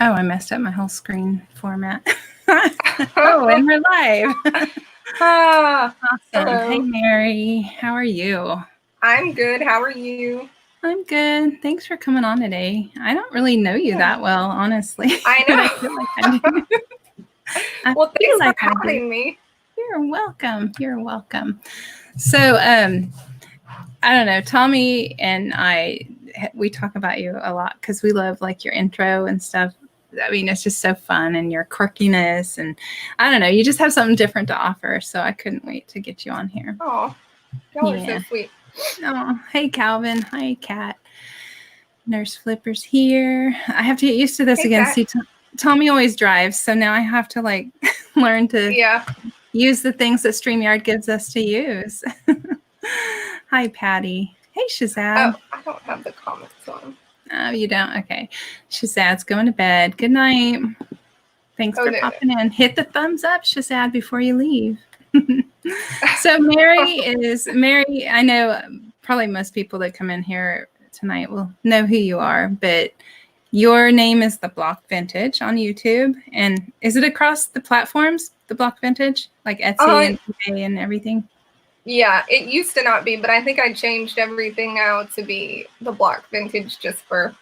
Oh, I messed up my whole screen format. Oh, and we're live. Awesome. Hello. Hey, Mary. How are you? I'm good. How are you? I'm good. Thanks for coming on today. I don't really know you that well, honestly. I know. I feel like I do. Well, thanks for having me. You're welcome. You're welcome. So, I don't know. Tommy and we talk about you a lot because we love like your intro and stuff. I mean, it's just so fun, and your quirkiness, and I don't know, you just have something different to offer. So I couldn't wait to get you on here. Oh, y'all are so sweet. Oh, hey, Calvin. Hi, Kat. Nurse Flipper's here. I have to get used to this again. Kat. See, Tommy always drives, so now I have to like learn to use the things that StreamYard gives us to use. Hi, Patty. Hey, Shazad. Oh, I don't have the comments on. Oh, you don't? Okay. Shazad's going to bed. Good night. Thanks for popping in. Hit the thumbs up, Shazad, before you leave. So Mary, I know probably most people that come in here tonight will know who you are, but your name is TheBlockVintage on YouTube. And is it across the platforms, TheBlockVintage, like Etsy and eBay and everything? Yeah, it used to not be, but I think I changed everything now to be TheBlockVintage just for.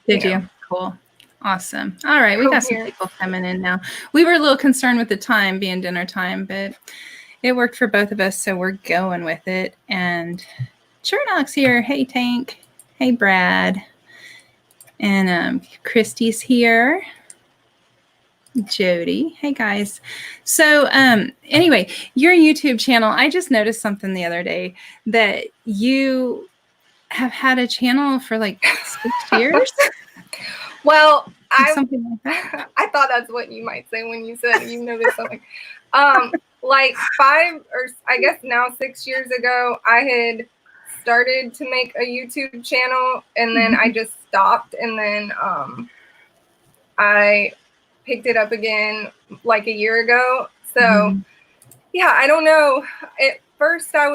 Did you? Cool. Awesome. All right. We got some people coming in now. We were a little concerned with the time being dinner time, but it worked for both of us. So we're going with it. And Chernok's here. Hey, Tank. Hey, Brad. And Christy's here. Jody. Hey, guys. So anyway, your YouTube channel, I just noticed something the other day that you have had a channel for like 6 years. Well, something like that. I thought that's what you might say when you said you noticed something. Like 5 or I guess now 6 years ago, I had started to make a YouTube channel, and then I just stopped, and then I picked it up again like a year ago. So yeah, I don't know. At first I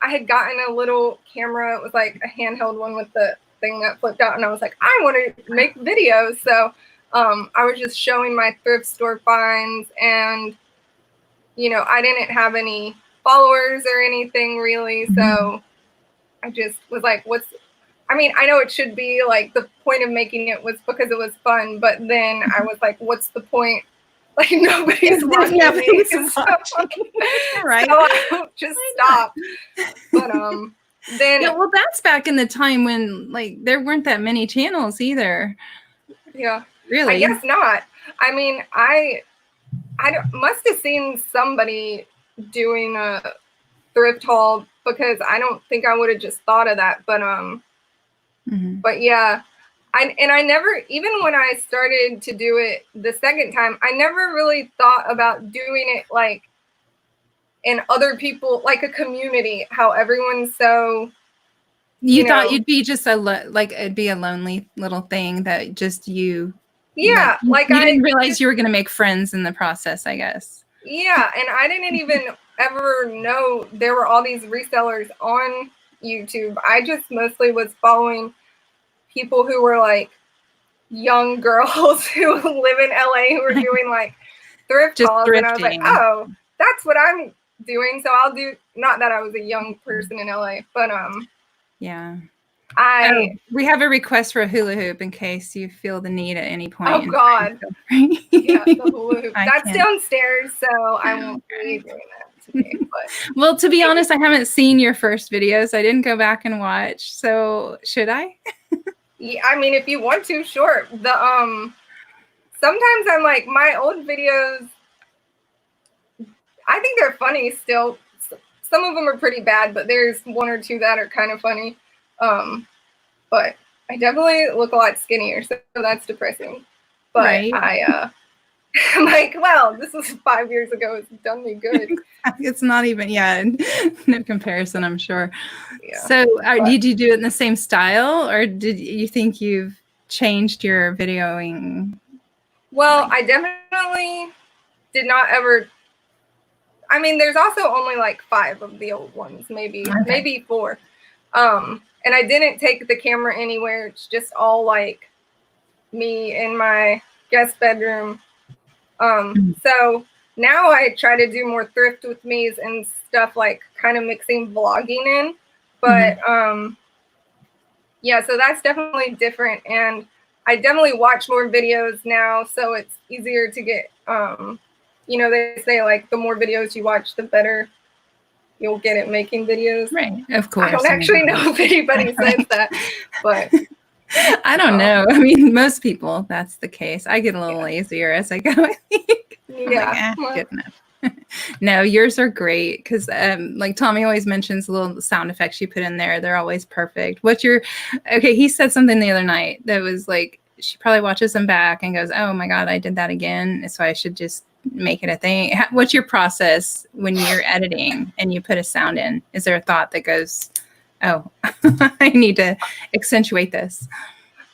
had gotten a little camera. It was like a handheld one with the thing that flipped out, and I was like, I want to make videos. So I was just showing my thrift store finds, and I didn't have any followers or anything really. So I just was like, I know it should be like the point of making it was because it was fun, but then I was like, what's the point? Like nobody's watching. Right. So I just stopped. But then well, that's back in the time when like there weren't that many channels either. Yeah. Really? I guess not. I mean, I must have seen somebody doing a thrift haul, because I don't think I would have just thought of that. But but yeah. I never, even when I started to do it the second time, I never really thought about doing it like in other people, like a community, how everyone's so. You thought you'd be just it'd be a lonely little thing that just you. Yeah, like you didn't realize you were going to make friends in the process, I guess. Yeah, and I didn't even ever know there were all these resellers on YouTube. I just mostly was following people who were like young girls who live in LA who were doing like thrift hauls, and I was like, oh, that's what I'm doing. So I'll do. Not that I was a young person in LA, but yeah. We have a request for a hula hoop in case you feel the need at any point. Oh God. Yeah, the hula hoop. That's downstairs, so I won't be doing that today. But well, to be honest, I haven't seen your first videos. I didn't go back and watch. So should I? Yeah, I mean, if you want to, sure. Sometimes I'm like, my old videos, I think they're funny still. Some of them are pretty bad, but there's 1 or 2 that are kind of funny. But I definitely look a lot skinnier, so that's depressing. But I'm like, well, this was 5 years ago. It's done me good. It's not even, no comparison, I'm sure. Yeah. So did you do it in the same style, or did you think you've changed your videoing? Well, I definitely did not ever. I mean, there's also only like 5 of the old ones, maybe 4. And I didn't take the camera anywhere. It's just all like me in my guest bedroom. So now I try to do more thrift with me's and stuff, like kind of mixing vlogging in. But yeah, so that's definitely different. And I definitely watch more videos now, so it's easier to get, you know, they say like the more videos you watch, the better you'll get at making videos. Right, of course. I don't actually know if anybody says that, but I don't know. I mean, most people, that's the case. I get a little lazier as I go. Yeah. Good enough. No, yours are great because like Tommy always mentions the little sound effects you put in there. They're always perfect. Okay, he said something the other night that was like, she probably watches them back and goes, oh my God, I did that again. So I should just make it a thing. What's your process when you're editing and you put a sound in? Is there a thought that goes, oh, I need to accentuate this?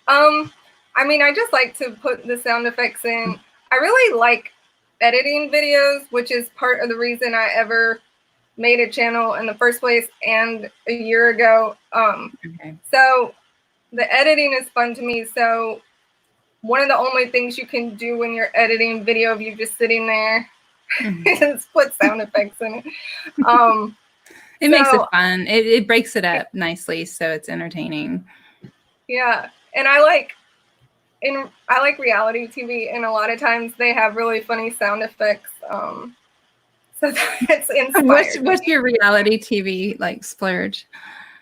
I mean, I just like to put the sound effects in. I really like editing videos, which is part of the reason I ever made a channel in the first place and a year ago. So the editing is fun to me. So one of the only things you can do when you're editing video of you just sitting there is put sound effects in it. It makes it fun. It breaks it up nicely, so it's entertaining. Yeah, and I like reality TV, and a lot of times they have really funny sound effects. So that's inspired. What's your reality TV like splurge?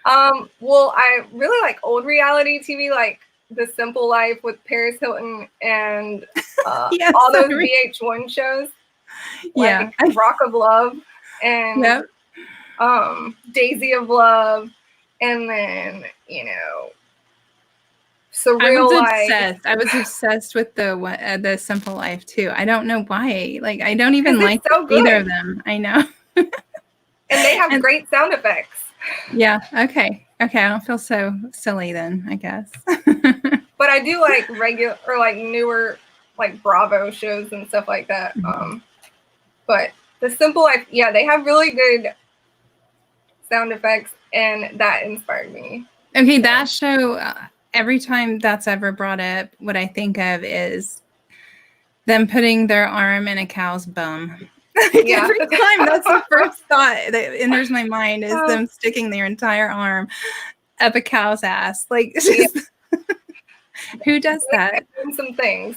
Well, I really like old reality TV, like The Simple Life with Paris Hilton and yes, all those VH1 shows. Like Rock of Love and Daisy of Love, and then, you know, Surreal Life. I was obsessed with the Simple Life too. I don't know why. Like, I don't even like either of them. I know. And they have great sound effects. Yeah. Okay. I don't feel so silly then, I guess. But I do like regular or like newer, like Bravo shows and stuff like that. But The Simple Life, yeah, they have really good sound effects, and that inspired me. Okay, that show, every time that's ever brought up, what I think of is them putting their arm in a cow's bum. Every time, that's the first thought that enters my mind is them sticking their entire arm up a cow's ass. Like, who does that? Some things.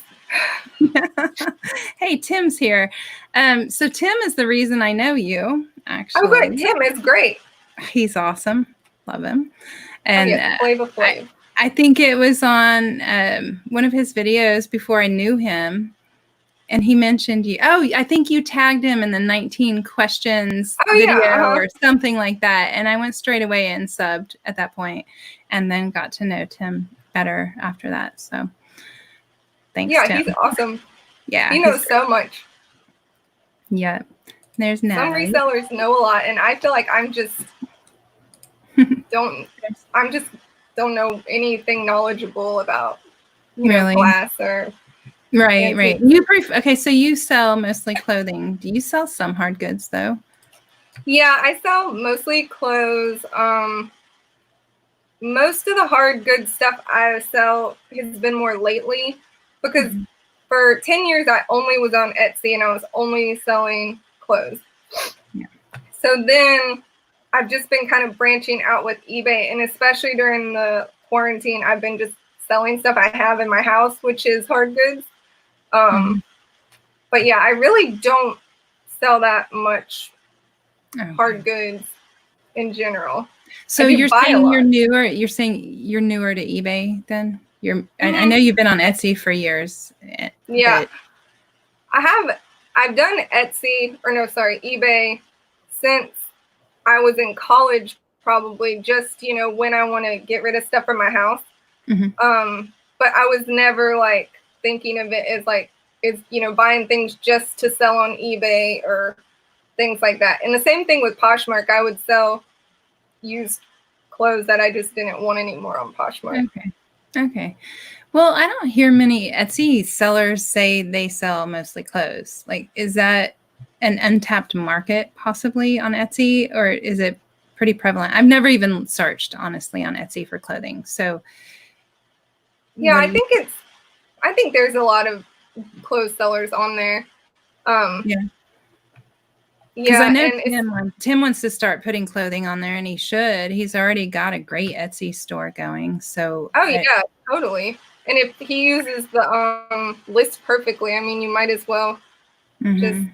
Hey, Tim's here. So Tim is the reason I know you, actually. Oh, good. Tim is great. He's awesome. Love him. And Flav. I think it was on one of his videos before I knew him. And he mentioned you. Oh, I think you tagged him in the 19 questions video or something like that. And I went straight away and subbed at that point, and then got to know Tim better after that. So thanks, Tim. Yeah, he's awesome. Yeah. He knows so much. Yeah. There's some resellers know a lot, and I feel like I'm just don't know anything knowledgeable about glass or right. Okay, so you sell mostly clothing. Do you sell some hard goods though? Yeah, I sell mostly clothes. Most of the hard goods stuff I sell has been more lately, because for 10 years I only was on Etsy and I was only selling clothes. Yeah. So then I've just been kind of branching out with eBay, and especially during the quarantine, I've been just selling stuff I have in my house, which is hard goods. But yeah, I really don't sell that much hard goods in general. So you're saying you're newer. You're saying you're newer to eBay then? I know you've been on Etsy for years. Yeah, I've done eBay since I was in college, probably, just, when I want to get rid of stuff from my house. But I was never like thinking of it as like, buying things just to sell on eBay or things like that. And the same thing with Poshmark. I would sell used clothes that I just didn't want anymore on Poshmark. Okay. Well, I don't hear many Etsy sellers say they sell mostly clothes. Like, is that an untapped market possibly on Etsy, or is it pretty prevalent? I've never even searched, honestly, on Etsy for clothing. So yeah, I think I think there's a lot of clothes sellers on there. Yeah. Because Yeah, I know and Tim wants to start putting clothing on there, and he should. He's already got a great Etsy store going. So yeah, totally. And if he uses the list perfectly, I mean, you might as well just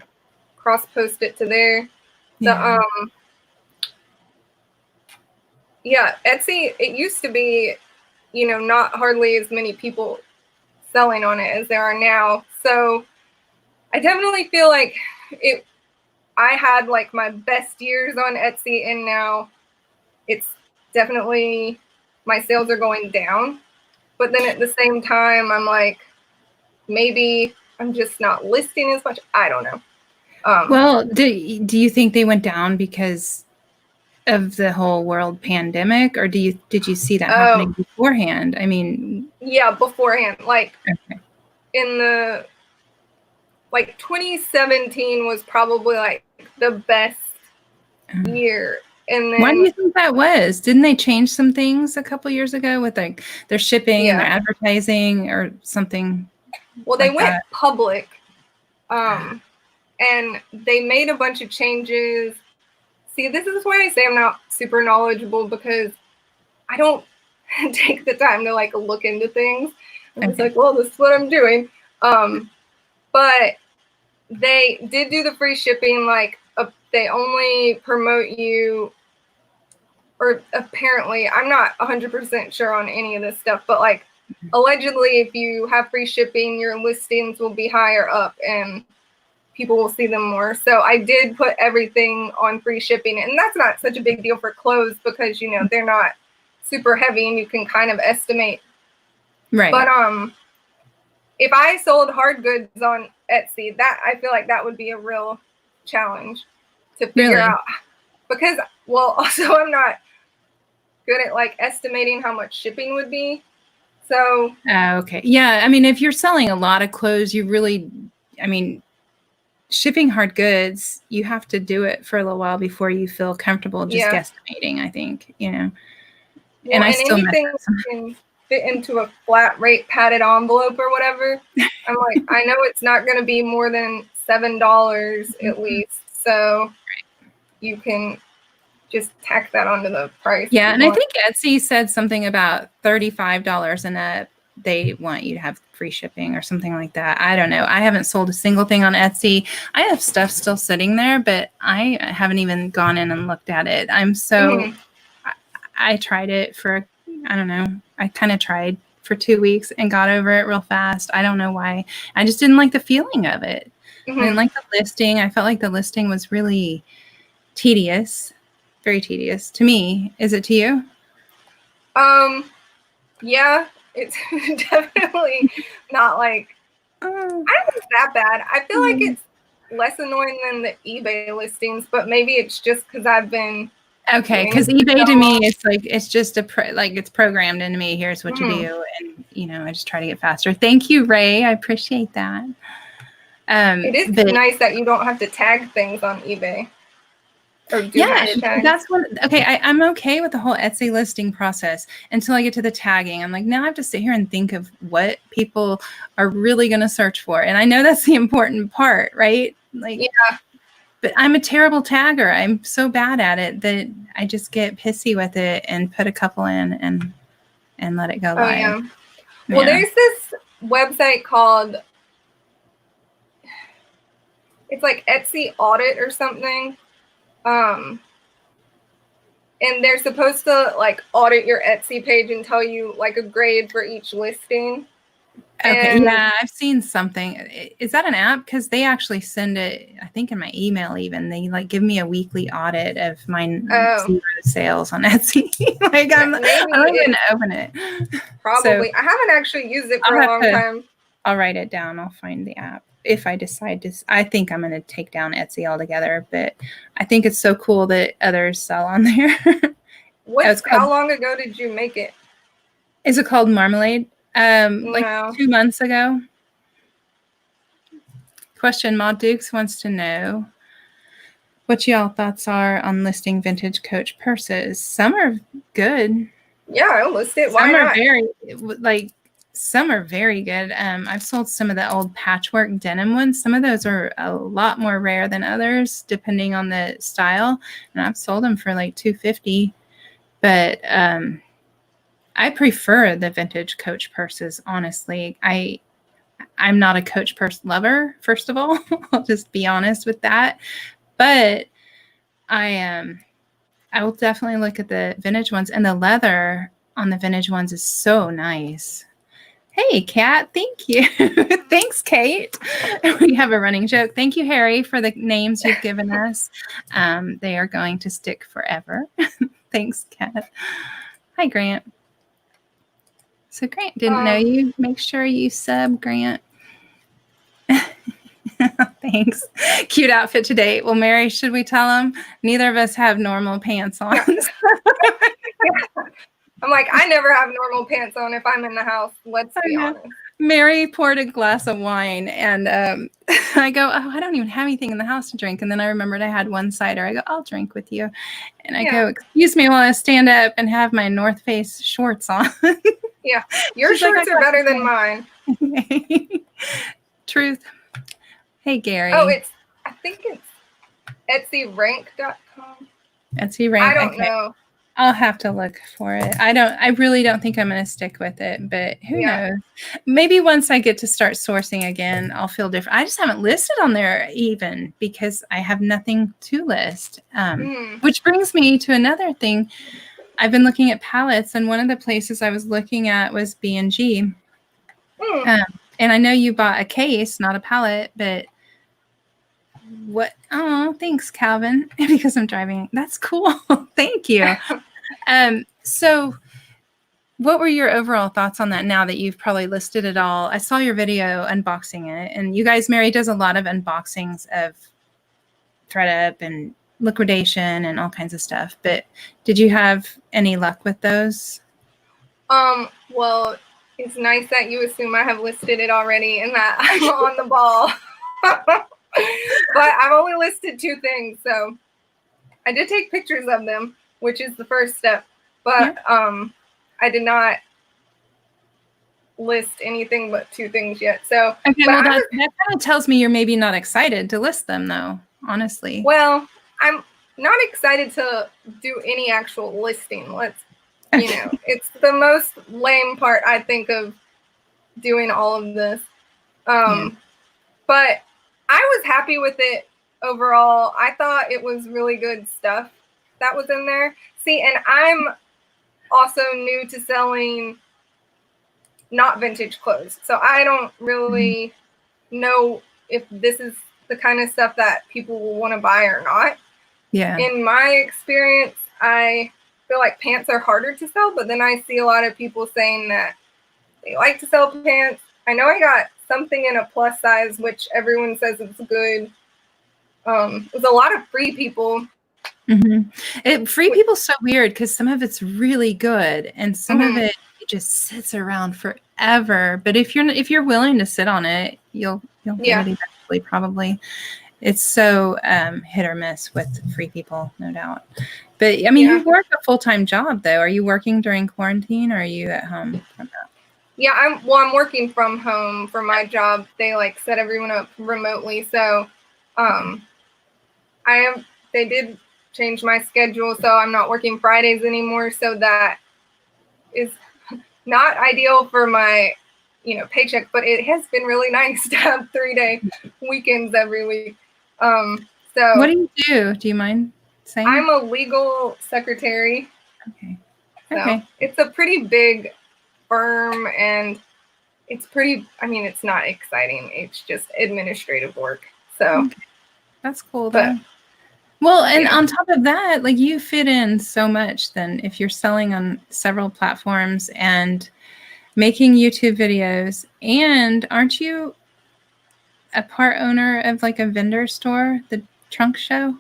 cross post it to there. Yeah. Etsy, it used to be, not hardly as many people selling on it as there are now. So I definitely feel like I had like my best years on Etsy, and now it's definitely, my sales are going down. But then at the same time, I'm like, maybe I'm just not listing as much. I don't know. Well, do you think they went down because of the whole world pandemic, or did you see that happening beforehand? I mean, yeah, beforehand, like in the 2017 was probably like the best year. And then, why do you think that was? Didn't they change some things a couple years ago with like their shipping and their advertising or something? Well, they went public, and they made a bunch of changes. See, this is why I say I'm not super knowledgeable, because I don't take the time to like look into things. I'm just like, well, this is what I'm doing. But they did do the free shipping. Like, they only promote you, or apparently, I'm not 100% sure on any of this stuff, but like, allegedly, if you have free shipping, your listings will be higher up and people will see them more. So I did put everything on free shipping, and that's not such a big deal for clothes because, they're not super heavy and you can kind of estimate. Right. But if I sold hard goods on Etsy, that I feel like that would be a real challenge to figure out, because, well, also I'm not good at like estimating how much shipping would be. So okay. Yeah, I mean, if you're selling a lot of clothes, shipping hard goods, you have to do it for a little while before you feel comfortable just guesstimating, I think, Well, and I still anything can fit into a flat rate padded envelope or whatever. I'm like, I know it's not going to be more than $7 at least. So you can just tack that onto the price. Yeah, and I think Etsy said something about $35 and up. They want you to have free shipping or something like that. I don't know. I haven't sold a single thing on Etsy. I have stuff still sitting there, but I haven't even gone in and looked at it. I'm so, I tried it for, I don't know. I kind of tried for 2 weeks and got over it real fast. I don't know why. I just didn't like the feeling of it. I didn't like the listing. I felt like the listing was really tedious. Very tedious to me. Is it to you? Yeah, it's definitely not like, I don't think it's that bad. I feel like it's less annoying than the eBay listings, but maybe it's just because I've been because eBay to me, it's like, it's just it's programmed into me. Here's what you do, and I just try to get faster. Thank you, Ray. I appreciate that. It is nice that you don't have to tag things on eBay. That's what. Okay, I'm okay with the whole Etsy listing process until I get to the tagging. I'm like, now I have to sit here and think of what people are really going to search for, and I know that's the important part, right? Like, but I'm a terrible tagger. I'm so bad at it that I just get pissy with it and put a couple in and let it go live. Well, there's this website called, it's like Etsy Audit or something. And they're supposed to like audit your Etsy page and tell you like a grade for each listing. Okay, yeah, I've seen something. Is that an app? Because they actually send it, I think in my email even. They like give me a weekly audit of my 0 sales on Etsy. Like I don't even open it. Probably. So, I haven't actually used it for a long time. I'll write it down. I'll find the app. If I decide to, I think I'm going to take down Etsy altogether, but I think it's so cool that others sell on there. How long ago did you make it? Is it called Marmalade? Like 2 months ago. Question Maud Dukes wants to know what y'all thoughts are on listing vintage Coach purses. Some are good. Yeah, I'll list it. Why Some not? are very like some are very good. I've sold some of the old patchwork denim ones. Some of those are a lot more rare than others, depending on the style. And I've sold them for like $250. But I prefer the vintage Coach purses, honestly. I'm not a Coach purse lover, first of all. I'll just be honest with that. But I will definitely look at the vintage ones, and the leather on the vintage ones is so nice. Hey, Kat, thank you. Thanks, Kate. We have a running joke. Thank you, Harry, for the names you've given us. They are going to stick forever. Thanks, Kat. Hi, Grant. So Grant didn't know you. Make sure you sub, Grant. Thanks. Cute outfit to date. Well, Mary, should we tell him? Neither of us have normal pants on. Yeah. I'm like, I never have normal pants on if I'm in the house. Let's be honest. Mary poured a glass of wine, and I go, oh, I don't even have anything in the house to drink. And then I remembered I had one cider. I go, I'll drink with you. And I go, excuse me while I stand up and have my North Face shorts on. Yeah, your shorts are better than mine. Truth. Hey, Gary. Oh, I think it's EtsyRank.com. Etsy Rank. I don't know. I'll have to look for it. I really don't think I'm going to stick with it, but who knows? Maybe once I get to start sourcing again, I'll feel different. I just haven't listed on there even because I have nothing to list. Which brings me to another thing. I've been looking at palettes, and one of the places I was looking at was B&G. And I know you bought a case, not a palette, but what? Oh, thanks, Calvin, because I'm driving. That's cool. Thank you. So what were your overall thoughts on that now that you've probably listed it all? I saw your video unboxing it, and you guys, Mary does a lot of unboxings of ThredUp and liquidation and all kinds of stuff. But did you have any luck with those? Well, it's nice that you assume I have listed it already and that I'm on the ball. But I've only listed 2 things, so I did take pictures of them, which is the first step. But I did not list anything but 2 things yet. So okay, well, that kind of tells me you're maybe not excited to list them, though. Honestly. Well, I'm not excited to do any actual listing. It's the most lame part, I think, of doing all of this. But I was happy with it overall. I thought it was really good stuff that was in there. See, and I'm also new to selling not vintage clothes. So I don't really know if this is the kind of stuff that people will want to buy or not. Yeah. In my experience, I feel like pants are harder to sell, but then I see a lot of people saying that they like to sell pants. I know I got something in a plus size, which everyone says it's good. There's a lot of free people. Free people's so weird because some of it's really good and some of it just sits around forever. But if you're willing to sit on it, you'll get it eventually, probably. It's so hit or miss with free people, no doubt. But I mean, you work a full-time job though. Are you working during quarantine or are you at home from that? Yeah, I'm working from home for my job. They set everyone up remotely. So they did change my schedule, so I'm not working Fridays anymore. So that is not ideal for my, paycheck, but it has been really nice to have 3-day weekends every week. So what do you do? Do you mind saying? I'm a legal secretary. Okay. So it's a pretty big firm and it's not exciting. It's just administrative work. So that's cool though. Well, and on top of that, you fit in so much then if you're selling on several platforms and making YouTube videos, and aren't you a part owner of a vendor store, the Trunk Show?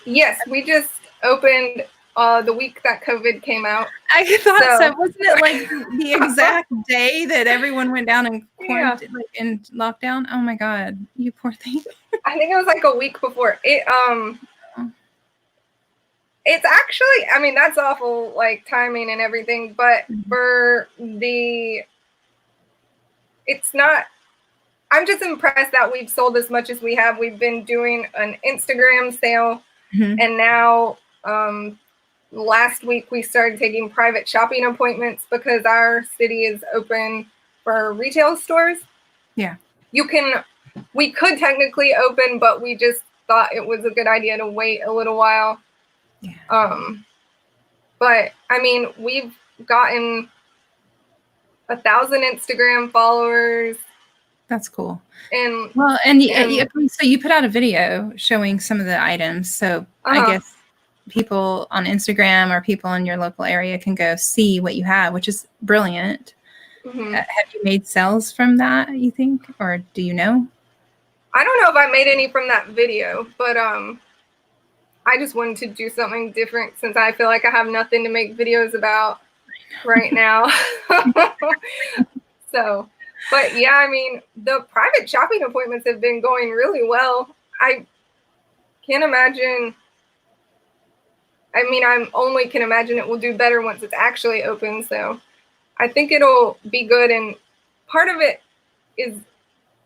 Yes, we just opened the week that COVID came out. I thought so. Wasn't it the exact day that everyone went down in quarantine, in lockdown? Oh my God, you poor thing. I think it was a week before it. It's actually, that's awful, timing and everything. But for the it's not, I'm just impressed that we've sold as much as we have. We've been doing an Instagram sale, and now last week we started taking private shopping appointments because our city is open for retail stores. Yeah. We could technically open, but we just thought it was a good idea to wait a little while. Yeah. But I mean, we've gotten 1,000 Instagram followers. That's cool. And so you put out a video showing some of the items. So I guess people on Instagram or people in your local area can go see what you have, which is brilliant. Have you made sales from that, you think, or do you know? I don't know if I made any from that video, but I just wanted to do something different since I feel like I have nothing to make videos about right now. So, but yeah, I mean, the private shopping appointments have been going really well. I can't imagine. I mean, I only can imagine it will do better once it's actually open. So I think it'll be good. And part of it is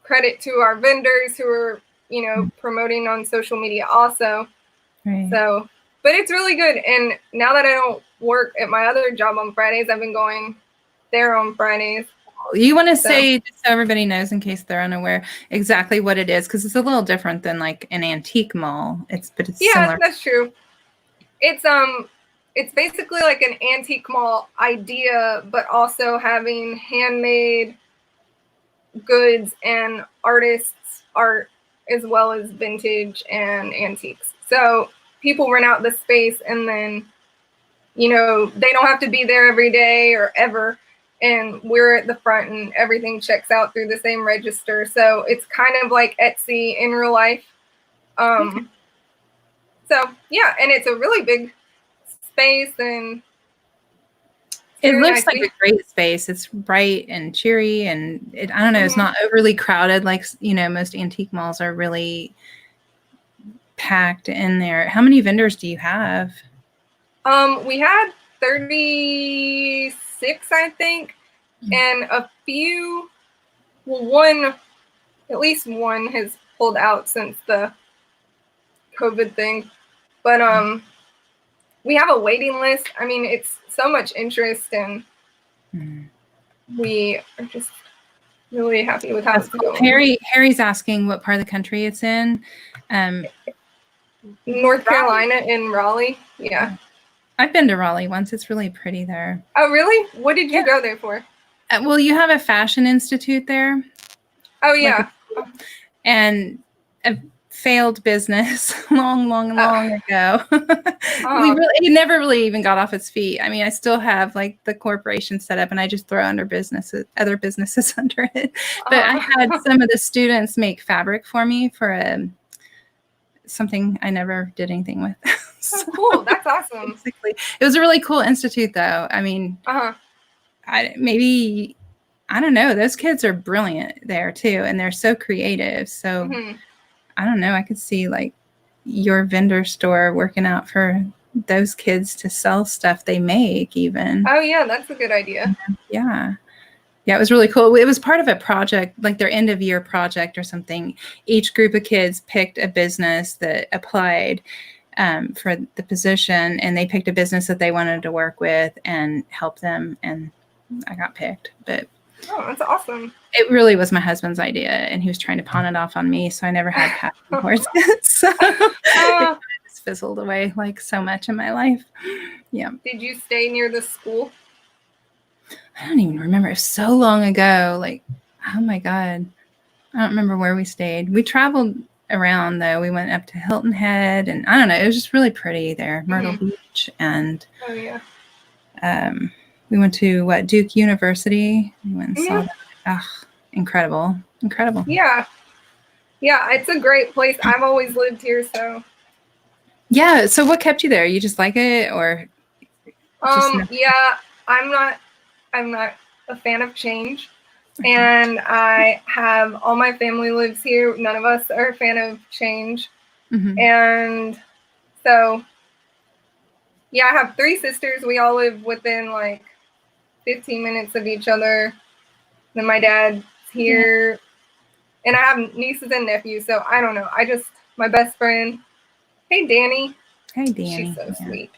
credit to our vendors who are, promoting on social media also. Right. So, but it's really good. And now that I don't work at my other job on Fridays, I've been going there on Fridays. You want to say, just so everybody knows in case they're unaware, exactly what it is, because it's a little different than like an antique mall. But it's similar. That's true. It's basically like an antique mall idea, but also having handmade goods and artists' art as well as vintage and antiques. So people rent out the space, and then they don't have to be there every day or ever. And we're at the front, and everything checks out through the same register. So it's kind of like Etsy in real life. So yeah, and it's a really big space, and it looks like a great space. It's bright and cheery, and I don't know, it's not overly crowded like most antique malls are really packed in there. How many vendors do you have? We had 36, I think, and a few. Well, at least one has pulled out since the COVID thing, but we have a waiting list. I mean, it's so much interest, and we are just really happy with how it's going. Harry's asking what part of the country it's in. North Carolina, in Raleigh. Yeah. I've been to Raleigh once. It's really pretty there. Oh, really? What did you go there for? Well, you have a fashion institute there. Oh, yeah. And a failed business long ago. It never really even got off its feet. I mean, I still have like the corporation set up, and I just throw other businesses under it. But I had some of the students make fabric for me for something I never did anything with. So, cool. That's awesome. Basically, it was a really cool institute, though. I mean, I don't know. Those kids are brilliant there too, and they're so creative. So I don't know. I could see like your vendor store working out for those kids to sell stuff they make even. Oh yeah, that's a good idea. Yeah. Yeah, it was really cool. It was part of a project, like their end of year project or something. Each group of kids picked a business that applied for the position, and they picked a business that they wanted to work with and help them. And I got picked, but that's awesome. It really was my husband's idea, and he was trying to pawn it off on me, so I never had passion towards it. So it just fizzled away like so much in my life. Yeah. Did you stay near the school? I don't even remember. It was so long ago. Like, oh my God. I don't remember where we stayed. We traveled around though. We went up to Hilton Head, and I don't know. It was just really pretty there. Myrtle Beach, and we went to Duke University. We went and saw that. Oh, incredible. Yeah, it's a great place. I've always lived here, so. Yeah. So what kept you there? You just like it, or? Yeah, I'm not a fan of change, and I have all my family lives here. None of us are a fan of change, and so yeah, I have 3 sisters. We all live within like 15 minutes of each other. Then my dad's here. And I have nieces and nephews, so I don't know. My best friend, hey, Danny. Hey, Danny. She's so sweet.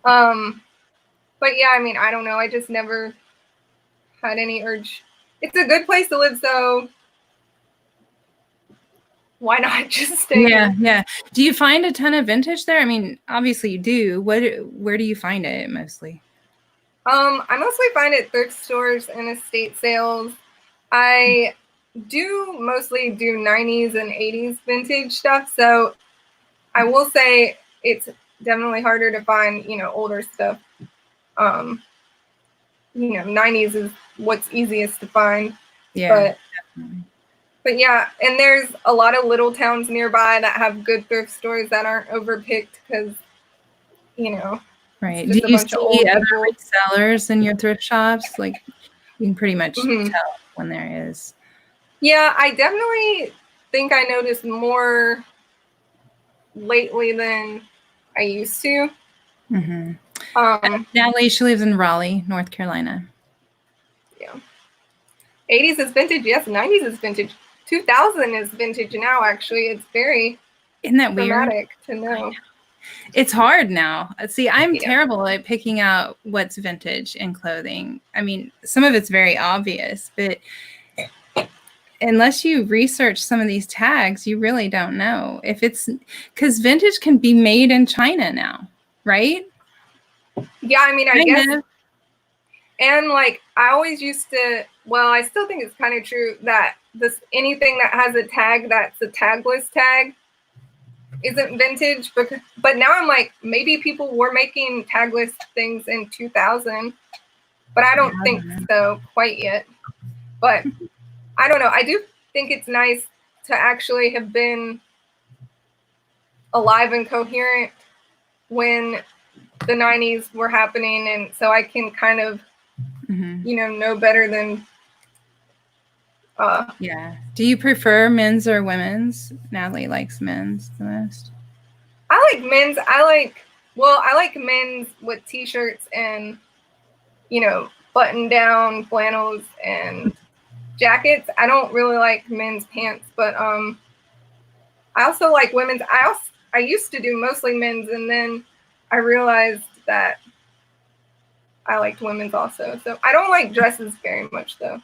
But yeah, I mean, I don't know. I just never had any urge. It's a good place to live, so why not just stay here? Yeah. Do you find a ton of vintage there? I mean, obviously you do. Where do you find it mostly? I mostly find it thrift stores and estate sales. I do mostly do 90s and 80s vintage stuff, so I will say it's definitely harder to find, older stuff. 90s is what's easiest to find. Yeah, definitely. But yeah, and there's a lot of little towns nearby that have good thrift stores that aren't overpicked because, Right. Do you see other resellers in your thrift shops? Like, you can pretty much tell when there is. Yeah, I definitely think I noticed more lately than I used to. Natalie, she lives in Raleigh, North Carolina. Yeah. 80s is vintage. Yes, 90s is vintage. 2000 is vintage now, actually. It's very Isn't that dramatic weird? to know. It's hard now. See, I'm terrible at picking out what's vintage in clothing. I mean, some of it's very obvious, but unless you research some of these tags, you really don't know if it's because vintage can be made in China now, right? Yeah, I mean, I guess. And like, I always used to, well, I still think it's kind of true that anything that has a tag that's a tagless tag isn't vintage. But now I'm like, maybe people were making tagless things in 2000, but I don't think so quite yet. But I don't know. I do think it's nice to actually have been alive and coherent when the 90s were happening. And so I can kind of, know better than. Yeah. Do you prefer men's or women's? Natalie likes men's the most. I like men's. I like men's with t-shirts and, button down flannels and jackets. I don't really like men's pants, but I also like women's. I used to do mostly men's, and then I realized that I liked women's also. So I don't like dresses very much, though.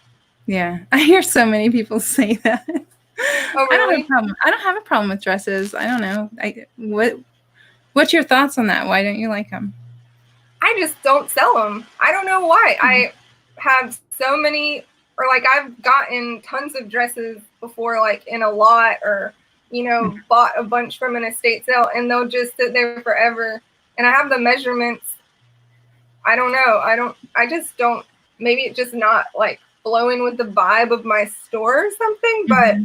Yeah, I hear so many people say that. Oh, really? I don't have a problem with dresses. I don't know. What's your thoughts on that? Why don't you like them? I just don't sell them. I don't know why. I have so many, or like I've gotten tons of dresses before, like in a lot, or bought a bunch from an estate sale, and they'll just sit there forever. And I have the measurements. I don't know. I just don't. Maybe it's just not like flowing with the vibe of my store or something. But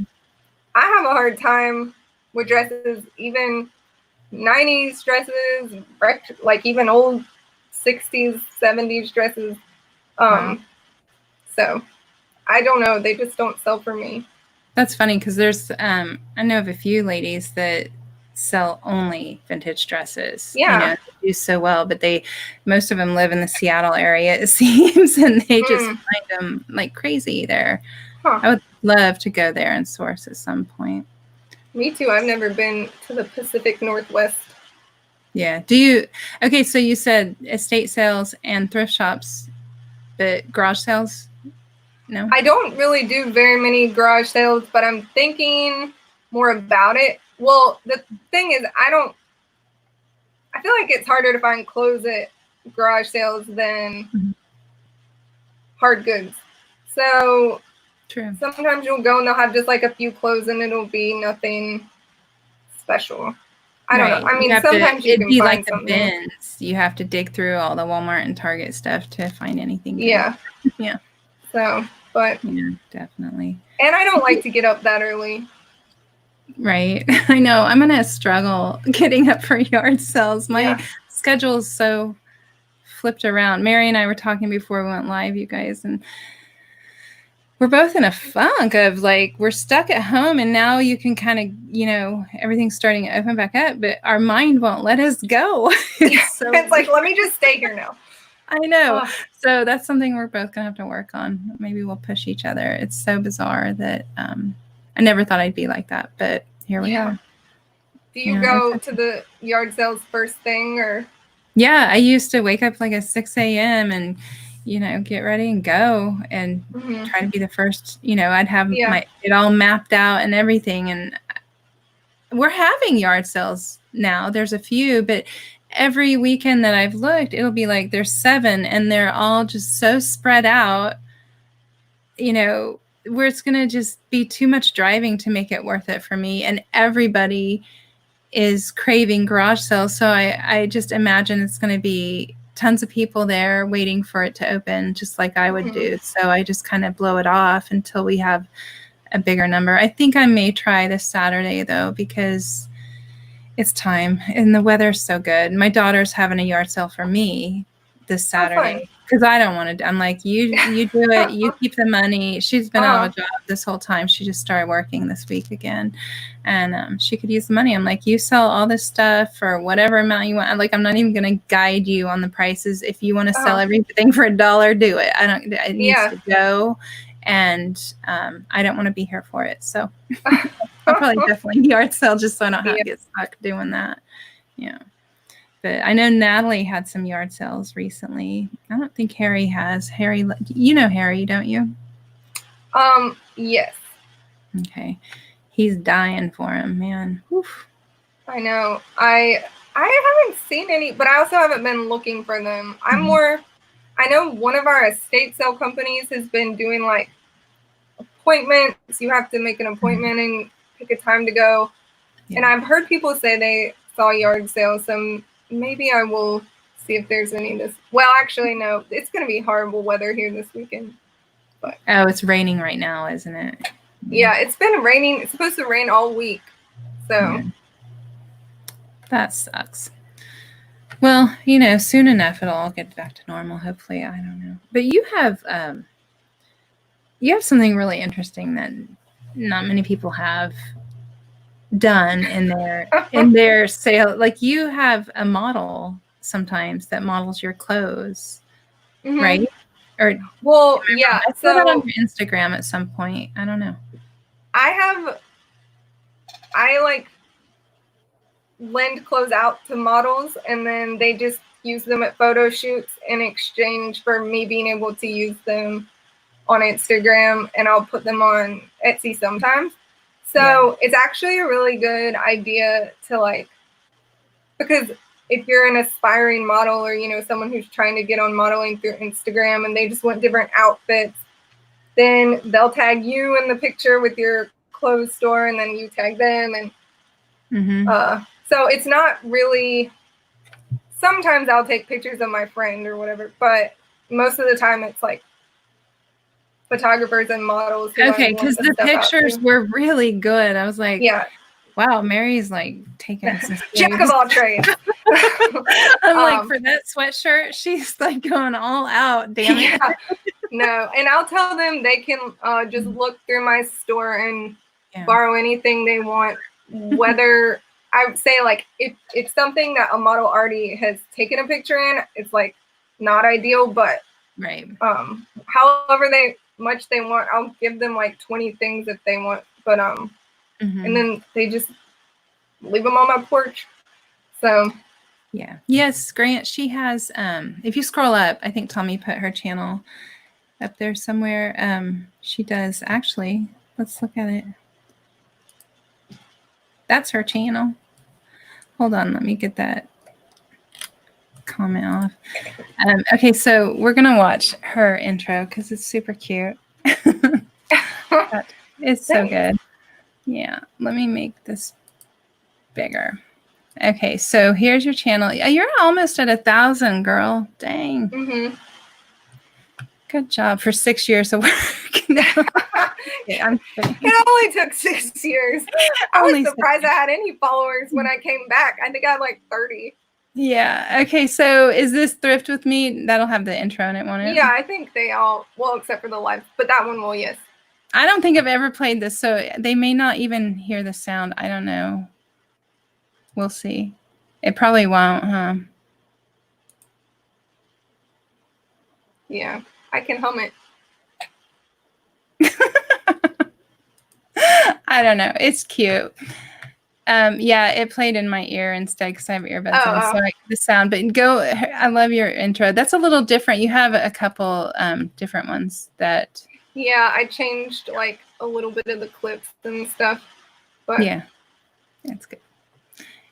I have a hard time with dresses, even 90s dresses, like even old 60s, 70s dresses. So I don't know. They just don't sell for me. That's funny because there's, I know of a few ladies that sell only vintage dresses. Yeah. They do so well, but most of them live in the Seattle area, it seems, and they just find them like crazy there. I would love to go there and source at some point. Me too. I've never been to the Pacific Northwest. Yeah. Okay, so you said estate sales and thrift shops, but garage sales? No? I don't really do very many garage sales, but I'm thinking more about it. Well, the thing is, I feel like it's harder to find clothes at garage sales than hard goods. So true. Sometimes you'll go and they'll have just like a few clothes and it'll be nothing special. I don't know. I mean, sometimes you can find like something. The bins. You have to dig through all the Walmart and Target stuff to find anything good. Yeah. Yeah. So, but. Yeah, definitely. And I don't like to get up that early. Right. I know. I'm going to struggle getting up for yard sales. My schedule is so flipped around. Mary and I were talking before we went live, you guys, and we're both in a funk of like, we're stuck at home and now you can kind of, everything's starting to open back up, but our mind won't let us go. It's like, let me just stay here now. I know. Oh, So that's something we're both going to have to work on. Maybe we'll push each other. It's so bizarre that I never thought I'd be like that, but here we are. Do you go to the yard sales first thing or? Yeah, I used to wake up like at 6 a.m. and, get ready and go and try to be the first, I'd have it all mapped out and everything. And we're having yard sales now. There's a few, but every weekend that I've looked, it'll be like there's 7 and they're all just so spread out, where it's going to just be too much driving to make it worth it for me. And everybody is craving garage sales. So I just imagine it's going to be tons of people there waiting for it to open, just like I would do. So I just kind of blow it off until we have a bigger number. I think I may try this Saturday though, because it's time and the weather's so good. My daughter's having a yard sale for me this Saturday because I don't want to. I'm like, you do it. You keep the money. She's been out of a job this whole time. She just started working this week again, and she could use the money. I'm like, you sell all this stuff for whatever amount you want. I'm not even going to guide you on the prices. If you want to sell everything for $1, do it. It needs to go. And I don't want to be here for it. So I'll probably definitely yard sale just so I don't have to get stuck doing that. Yeah. But I know Natalie had some yard sales recently. I don't think Harry has. Harry, you know Harry, don't you? Yes. Okay. He's dying for him, man. Oof. I know. I haven't seen any, but I also haven't been looking for them. I know one of our estate sale companies has been doing like appointments. You have to make an appointment and pick a time to go. Yeah. And I've heard people say they saw yard sales. So maybe I will see if there's any this. Well, actually, no. It's going to be horrible weather here this weekend. But it's raining right now, isn't it? Yeah, it's been raining. It's supposed to rain all week. So that sucks. Well, soon enough it'll all get back to normal. Hopefully, I don't know. But you have something really interesting that not many people have done in their sale. Like you have a model sometimes that models your clothes, right? Or yeah. I saw that on your Instagram at some point. I don't know. I lend clothes out to models and then they just use them at photo shoots in exchange for me being able to use them on Instagram, and I'll put them on Etsy sometimes. So it's actually a really good idea to because if you're an aspiring model or, someone who's trying to get on modeling through Instagram and they just want different outfits, then they'll tag you in the picture with your clothes store and then you tag them. And so it's not really, sometimes I'll take pictures of my friend or whatever, but most of the time it's like photographers and models. Okay, because the pictures were really good. I was like, wow, Mary's taking some jack of all trades. I'm like, for that sweatshirt, she's going all out, damn it. Yeah. No, and I'll tell them they can just look through my store and borrow anything they want, whether I would say if it's something that a model already has taken a picture in, it's not ideal, but however much they want, I'll give them 20 things if they want, but and then they just leave them on my porch. So yes, Grant, she has if you scroll up, I think Tommy put her channel up there somewhere. She does actually, let's look at it. That's her channel. Hold on, let me get that comment off. Okay, so we're gonna watch her intro because it's super cute. It's so good. Yeah, let me make this bigger. Okay, so here's your channel. You're almost at 1,000, girl. Dang. Good job for 6 years of work. I'm kidding. It only took 6 years. I was surprised I had any followers when I came back. I think I had 30. Yeah. Okay. So is this Thrift With Me? That'll have the intro in it, won't it? Yeah, I think they all, well, except for the live, but that one will, yes. I don't think I've ever played this, so they may not even hear the sound. I don't know. We'll see. It probably won't, huh? Yeah, I can hum it. I don't know. It's cute. Yeah, it played in my ear instead because I have earbuds in, so the sound. But I love your intro. That's a little different. You have a couple different ones that. Yeah, I changed like a little bit of the clips and stuff. But yeah, it's good.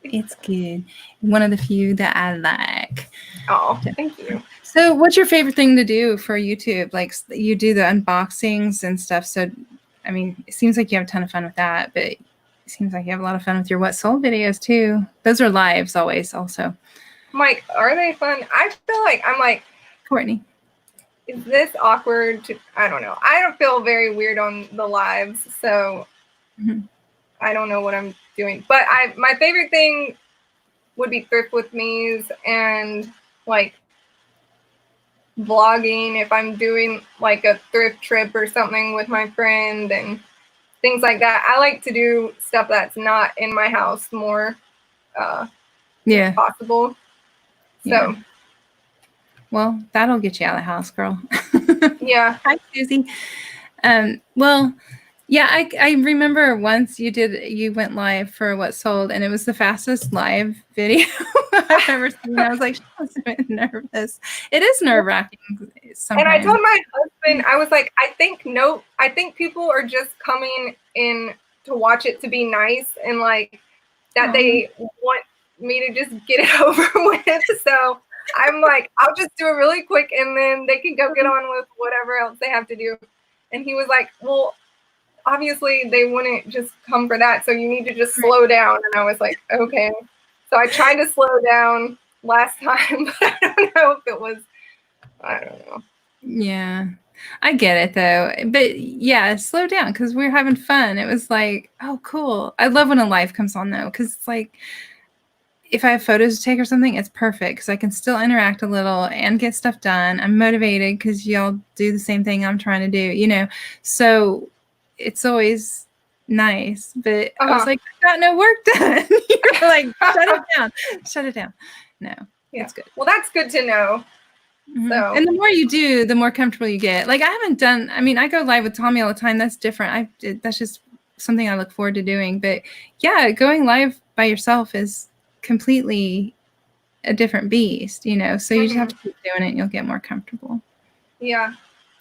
It's good. One of the few that I like. Oh, thank you. So, what's your favorite thing to do for YouTube? Like, you do the unboxings and stuff. So, I mean, it seems like you have a ton of fun with that, but it seems like you have a lot of fun with your What Sold videos too. Those are lives always also. Mike, are they fun? I feel like I'm like, Courtney, is this awkward? I don't know. I don't feel very weird on the lives, so I don't know what I'm doing. But my favorite thing would be thrift with me's and like vlogging if I'm doing like a thrift trip or something with my friend and things like that. I like to do stuff that's not in my house more if possible. So well, that'll get you out of the house, girl. Yeah. Hi, Susie. Well, yeah, I remember once you went live for What Sold, and it was the fastest live video I've ever seen. I was like, she was a bit nervous. It is nerve-wracking sometimes. And I told my husband, I was like, I think people are just coming in to watch it to be nice and like that they want me to just get it over with. So I'm like, I'll just do it really quick and then they can go get on with whatever else they have to do. And he was like, well, obviously they wouldn't just come for that. So you need to just slow down. And I was like, okay. So I tried to slow down last time, but I don't know if it was, I don't know. Yeah, I get it though. But yeah, slow down because we're having fun. It was like, oh, cool. I love when a live comes on though, because it's like, if I have photos to take or something, it's perfect because I can still interact a little and get stuff done. I'm motivated because y'all do the same thing I'm trying to do, So it's always nice. But I was like, I got no work done. You're like, shut it down. Shut it down. No, it's good. Well, that's good to know. So. And the more you do, the more comfortable you get. Like I go live with Tommy all the time. That's different. That's just something I look forward to doing. But yeah, going live by yourself is completely a different beast, so you just have to keep doing it and you'll get more comfortable. Yeah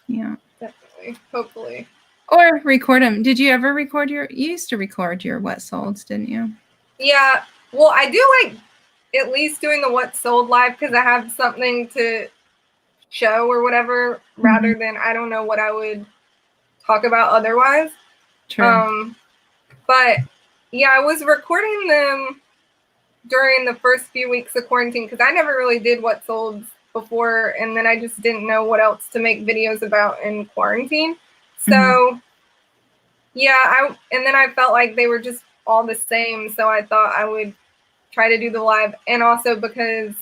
Definitely, hopefully. Or record them. Did you ever you used to record your What Solds, didn't you? Yeah, well, I do like at least doing the What Sold live because I have something to show or whatever rather than I don't know what I would talk about otherwise. True. But yeah, I was recording them during the first few weeks of quarantine because I never really did What Sold before, and then I just didn't know what else to make videos about in quarantine. So yeah, and then I felt like they were just all the same, so I thought I would try to do the live, and also because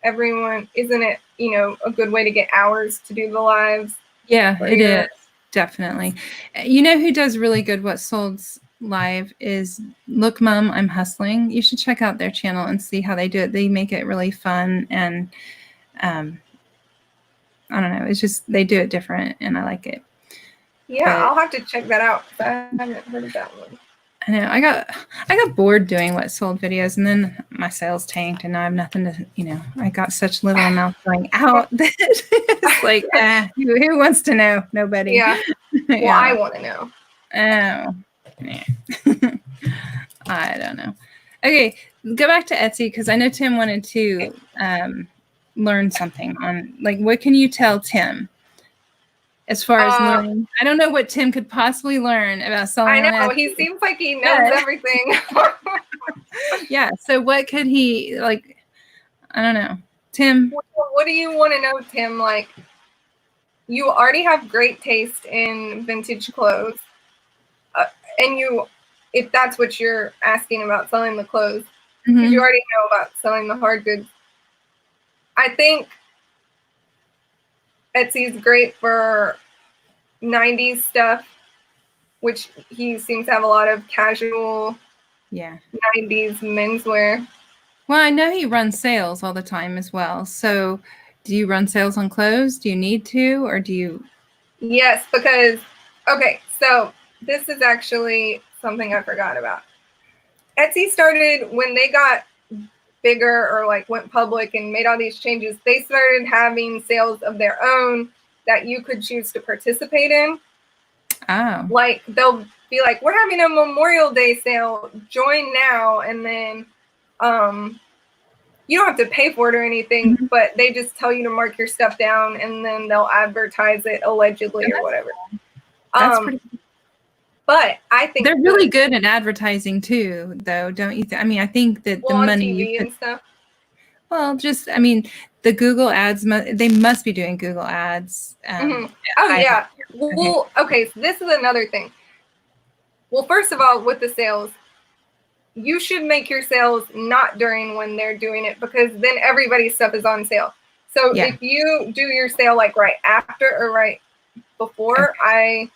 everyone isn't it a good way to get hours to do the lives. Yeah, it is definitely. You know who does really good What Sold's live is Look Mom, I'm Hustling. You should check out their channel and see how they do it. They make it really fun, and I don't know, it's just they do it different and I like it. Yeah, I'll have to check that out. I haven't heard of that one. I know. I got bored doing What Sold videos, and then my sales tanked, and now I have nothing to, I got such little amounts going out that it's like, who wants to know? Nobody. Yeah. Well, yeah. I want to know. Oh, yeah. I don't know. Okay, go back to Etsy because I know Tim wanted to learn something on, like, what can you tell Tim? As far as learning, I don't know what Tim could possibly learn about selling. I know, he seems like he knows everything. Yeah, so what could he, like, I don't know. Tim? What do you want to know, Tim? Like, you already have great taste in vintage clothes. And if that's what you're asking about selling the clothes, because you already know about selling the hard goods. I think Etsy is great for 90s stuff, which he seems to have a lot of casual 90s menswear. Well, I know he runs sales all the time as well. So Do you run sales on clothes? Do you need to, or do you? Yes, because, okay, so this is actually something I forgot about. Etsy started when they got bigger or like went public and made all these changes. They started having sales of their own that you could choose to participate in. Oh. Like they'll be like, we're having a Memorial Day sale, join now. And then you don't have to pay for it or anything, but they just tell you to mark your stuff down and then they'll advertise it allegedly or whatever. That's pretty cool. But I think they're really good at advertising too, though, don't you think? I mean, I think that the money on TV and stuff. Well, just, I mean, the Google ads, they must be doing Google ads. Oh, yeah. Well, okay, so this is another thing. Well, first of all, with the sales, you should make your sales not during when they're doing it, because then everybody's stuff is on sale. So if you do your sale like right after or right before, I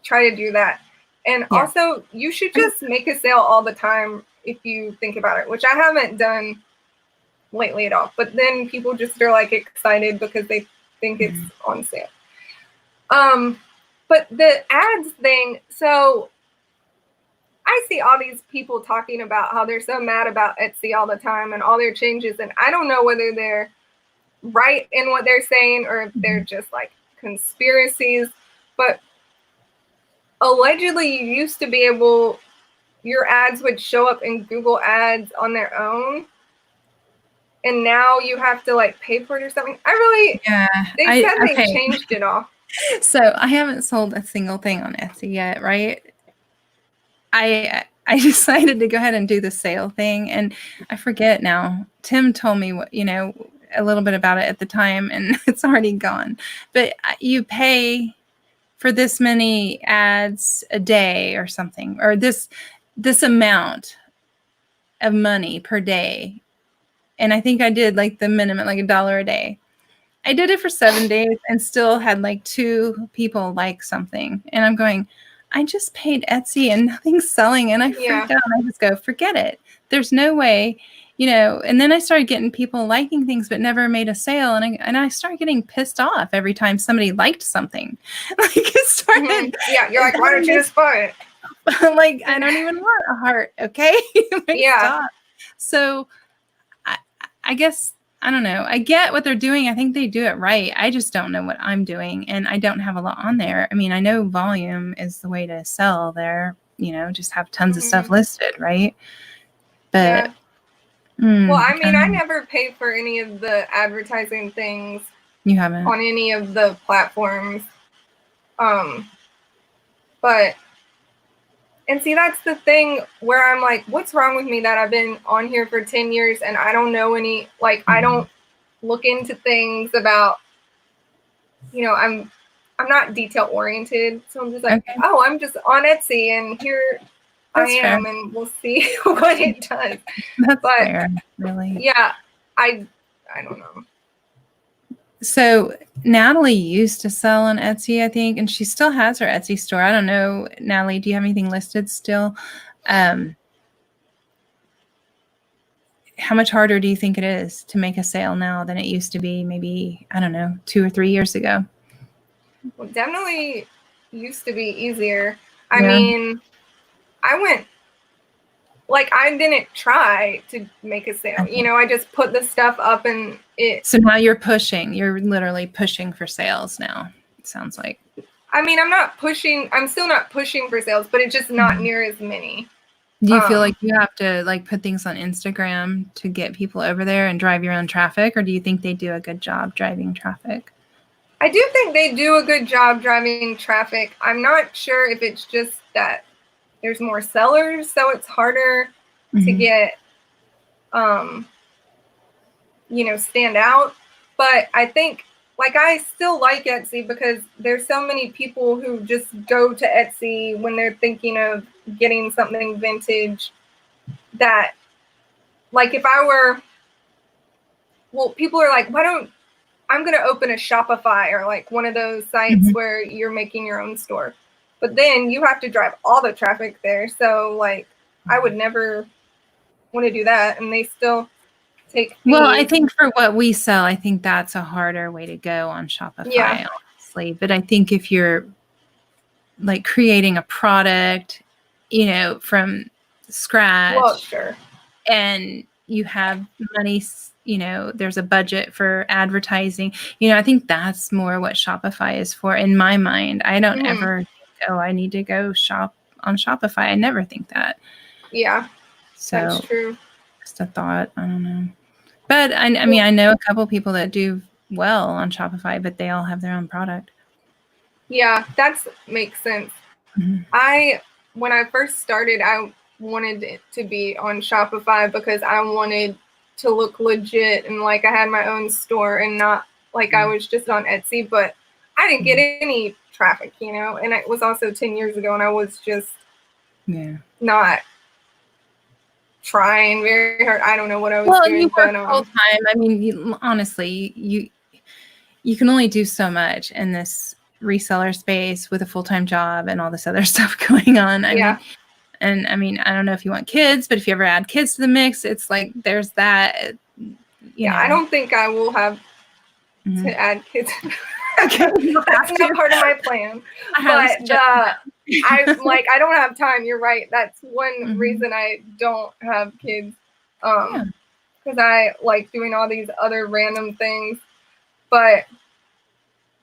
try to do that. And also, you should just make a sale all the time if you think about it, which I haven't done lately at all. But then people just are like excited because they think it's on sale. But the ads thing, so I see all these people talking about how they're so mad about Etsy all the time and all their changes. And I don't know whether they're right in what they're saying or if they're just like conspiracies. But allegedly, you used to be able, your ads would show up in Google Ads on their own. And now you have to like pay for it or something. They said they changed it all. So I haven't sold a single thing on Etsy yet, right? I decided to go ahead and do the sale thing, and I forget now. Tim told me what, a little bit about it at the time, and it's already gone. But you pay for this many ads a day or something, or this amount of money per day. And I think I did like the minimum, like $1 a day. I did it for 7 days and still had like 2 people like something. And I'm going, I just paid Etsy and nothing's selling. And I freaked out. I just go, forget it. There's no way, And then I started getting people liking things but never made a sale. And I started getting pissed off every time somebody liked something. Like it started. Yeah, you're like, why don't you just buy it? Like, I don't even want a heart, okay? Stop. So I guess, I don't know. I get what they're doing. I think they do it right. I just don't know what I'm doing, and I don't have a lot on there. I mean, I know volume is the way to sell there, just have tons of stuff listed, right? But well, I mean, I never pay for any of the advertising things. You haven't on any of the platforms. But and see, that's the thing where I'm like, what's wrong with me that I've been on here for 10 years and I don't know any, like, I don't look into things about, I'm not detail oriented. So I'm just like, oh, I'm just on Etsy and here I am, and we'll see what it does. That's fair, really. Yeah, I don't know. So Natalie used to sell on Etsy, I think, and she still has her Etsy store. I don't know, Natalie, do you have anything listed still? How much harder do you think it is to make a sale now than it used to be maybe, I don't know, 2 or 3 years ago? Well, definitely used to be easier. I mean, I didn't try to make a sale. I just put the stuff up and it. So now you're literally pushing for sales now, it sounds like. I mean, I'm still not pushing for sales, but it's just not near as many. Do you feel like you have to like put things on Instagram to get people over there and drive your own traffic? Or do you think they do a good job driving traffic? I do think they do a good job driving traffic. I'm not sure if it's just that there's more sellers, so it's harder to get, stand out. But I think, like, I still like Etsy because there's so many people who just go to Etsy when they're thinking of getting something vintage that, like, if I were, people are like, I'm going to open a Shopify or like one of those sites where you're making your own store. But then you have to drive all the traffic there. So, like, I would never want to do that. And they still take fees. Well, I think for what we sell, I think that's a harder way to go on Shopify, honestly. But I think if you're like creating a product, from scratch, Well, sure. and you have money, there's a budget for advertising, I think that's more what Shopify is for in my mind. I don't ever think, I need to go shop on Shopify. I never think that. Yeah, so that's true. Just a thought. I don't know. But I mean, I know a couple people that do well on Shopify, but they all have their own product. Yeah, that makes sense. Mm-hmm. When I first started, I wanted it to be on Shopify because I wanted to look legit and like I had my own store and not like I was just on Etsy, but I didn't get any traffic, and it was also 10 years ago and I was just not trying very hard. I don't know what I was doing. You work full time. I mean, honestly, you can only do so much in this reseller space with a full-time job and all this other stuff going on. I mean, I don't know if you want kids, but if you ever add kids to the mix, it's like there's that. I don't think I will have to add kids. Okay, that's not part of my plan. But I don't have time. You're right. That's one reason I don't have kids. Because I like doing all these other random things. But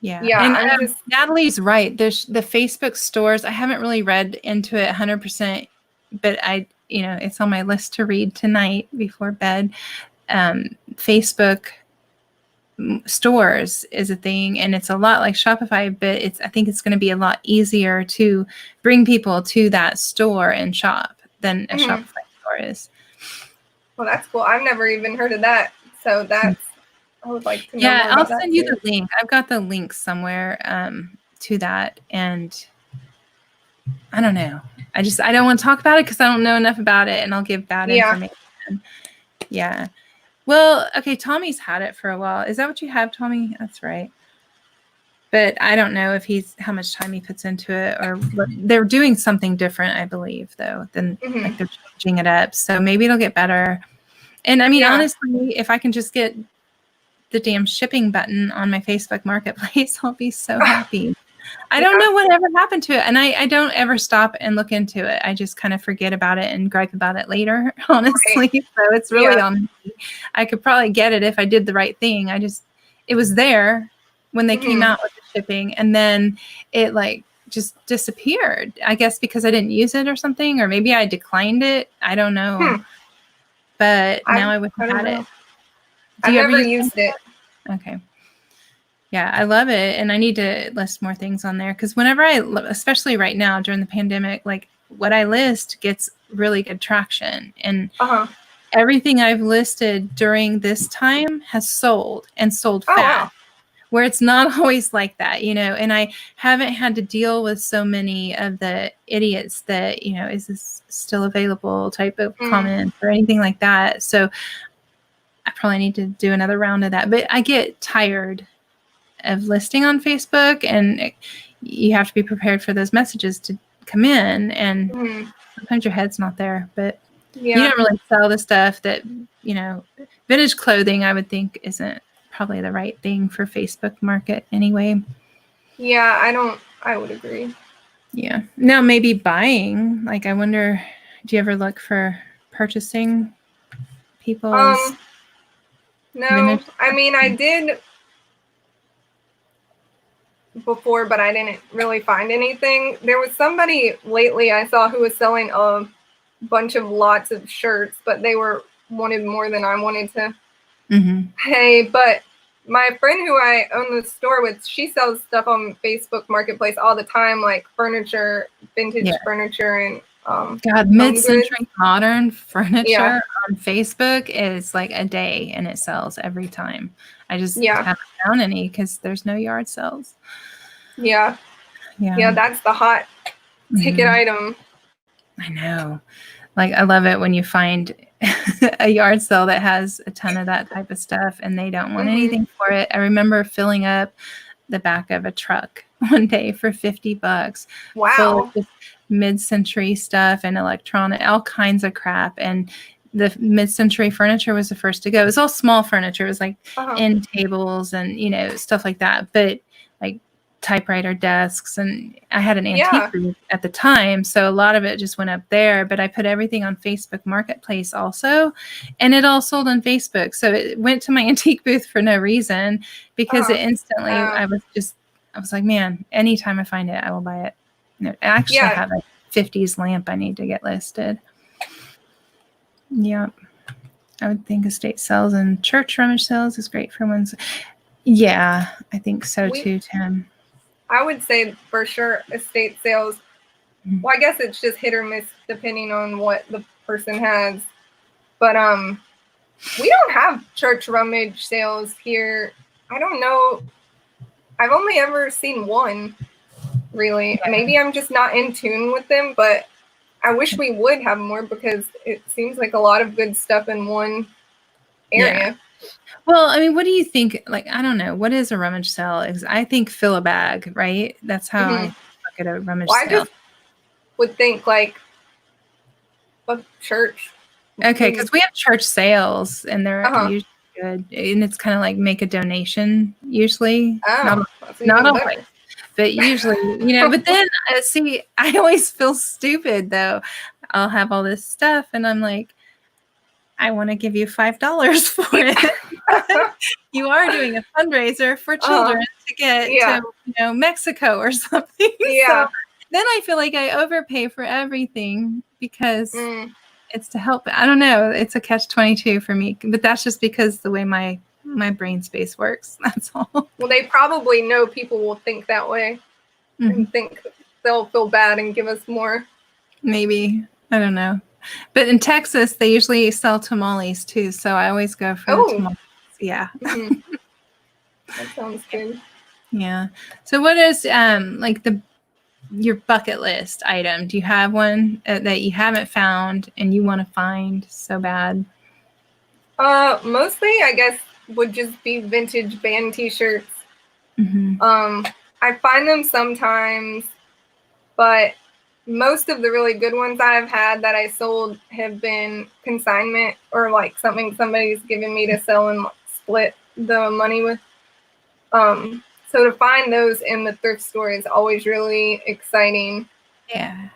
and Natalie's right. There's the Facebook stores. I haven't really read into it 100%, but it's on my list to read tonight before bed. Facebook stores is a thing, and it's a lot like Shopify, but I think it's going to be a lot easier to bring people to that store and shop than a Shopify store is. Well, that's cool. I've never even heard of that. So I would like to know more about I'll that send you the link. I've got the link somewhere to that, and I don't know. I don't want to talk about it because I don't know enough about it, and I'll give bad information. Yeah. Well, okay, Tommy's had it for a while. Is that what you have, Tommy? That's right. But I don't know if how much time he puts into it, or they're doing something different, I believe, though, than like they're changing it up. So maybe it'll get better. And I mean, honestly, if I can just get the damn shipping button on my Facebook Marketplace, I'll be so happy. I don't know whatever happened to it. And I don't ever stop and look into it. I just kind of forget about it and gripe about it later, honestly. Right. So it's really on me. I could probably get it if I did the right thing. It was there when they came out with the shipping, and then it like just disappeared. I guess because I didn't use it or something, or maybe I declined it. I don't know. But now I wish I had it. I've never used it. Okay. Yeah, I love it. And I need to list more things on there because whenever especially right now during the pandemic, like what I list gets really good traction. And everything I've listed during this time has sold and sold fast, where it's not always like that, and I haven't had to deal with so many of the idiots that, is this still available type of comments or anything like that. So I probably need to do another round of that. But I get tired of listing on Facebook, and you have to be prepared for those messages to come in, and sometimes your head's not there. But you don't really sell the stuff that, vintage clothing, I would think isn't probably the right thing for Facebook market anyway. Yeah, I would agree. Yeah. Now maybe buying, like I wonder, do you ever look for purchasing people's no, I mean, I did before, but I didn't really find anything. There was somebody lately I saw who was selling a bunch of lots of shirts, but they wanted more than I wanted to pay. But my friend who I own the store with, she sells stuff on Facebook Marketplace all the time, like furniture, vintage furniture, and mid-century modern furniture on Facebook is like a day, and it sells every time. I just haven't found any because there's no yard sales. Yeah, that's the hot ticket item. I know. Like, I love it when you find a yard sale that has a ton of that type of stuff and they don't want anything for it. I remember filling up the back of a truck one day for $50. Wow. Full of just mid-century stuff and electronic, all kinds of crap. And the mid-century furniture was the first to go. It was all small furniture. It was like end tables and, stuff like that. But like typewriter desks, and I had an antique booth at the time. So a lot of it just went up there, but I put everything on Facebook Marketplace also. And it all sold on Facebook. So it went to my antique booth for no reason, because it instantly, I was like, man, anytime I find it, I will buy it. I actually have a 50s lamp I need to get listed. Yeah. I would think estate sales and church rummage sales is great for ones. Yeah, I think so too, Tim. I would say for sure estate sales. Well, I guess it's just hit or miss depending on what the person has. But we don't have church rummage sales here. I don't know. I've only ever seen one, really. Yeah. Maybe I'm just not in tune with them, but I wish we would have more, because it seems like a lot of good stuff in one area. Yeah. Well, I mean, what do you think? Like, I don't know. What is a rummage sale? I think fill a bag, right? That's how I look at a rummage sale. I just would think like a church. Okay, because we have church sales, and they're usually good. And it's kind of like make a donation, usually. Not always. But usually, but then, see, I always feel stupid, though. I'll have all this stuff, and I'm like, I want to give you $5 for it. You are doing a fundraiser for children to get to, Mexico or something. Yeah. So then I feel like I overpay for everything because it's to help. I don't know. It's a catch-22 for me, but that's just because the way my brain space works. That's all. Well, they probably know people will think that way and think they'll feel bad and give us more. Maybe. I don't know. But in Texas, they usually sell tamales too. So I always go for the tamales. Yeah. That sounds good. Yeah. So what is your bucket list item? Do you have one that you haven't found and you want to find so bad? Mostly, I guess, would just be vintage band t-shirts. I find them sometimes, but most of the really good ones I've had that I sold have been consignment, or like something somebody's given me to sell and split the money with. So to find those in the thrift store is always really exciting. Yeah.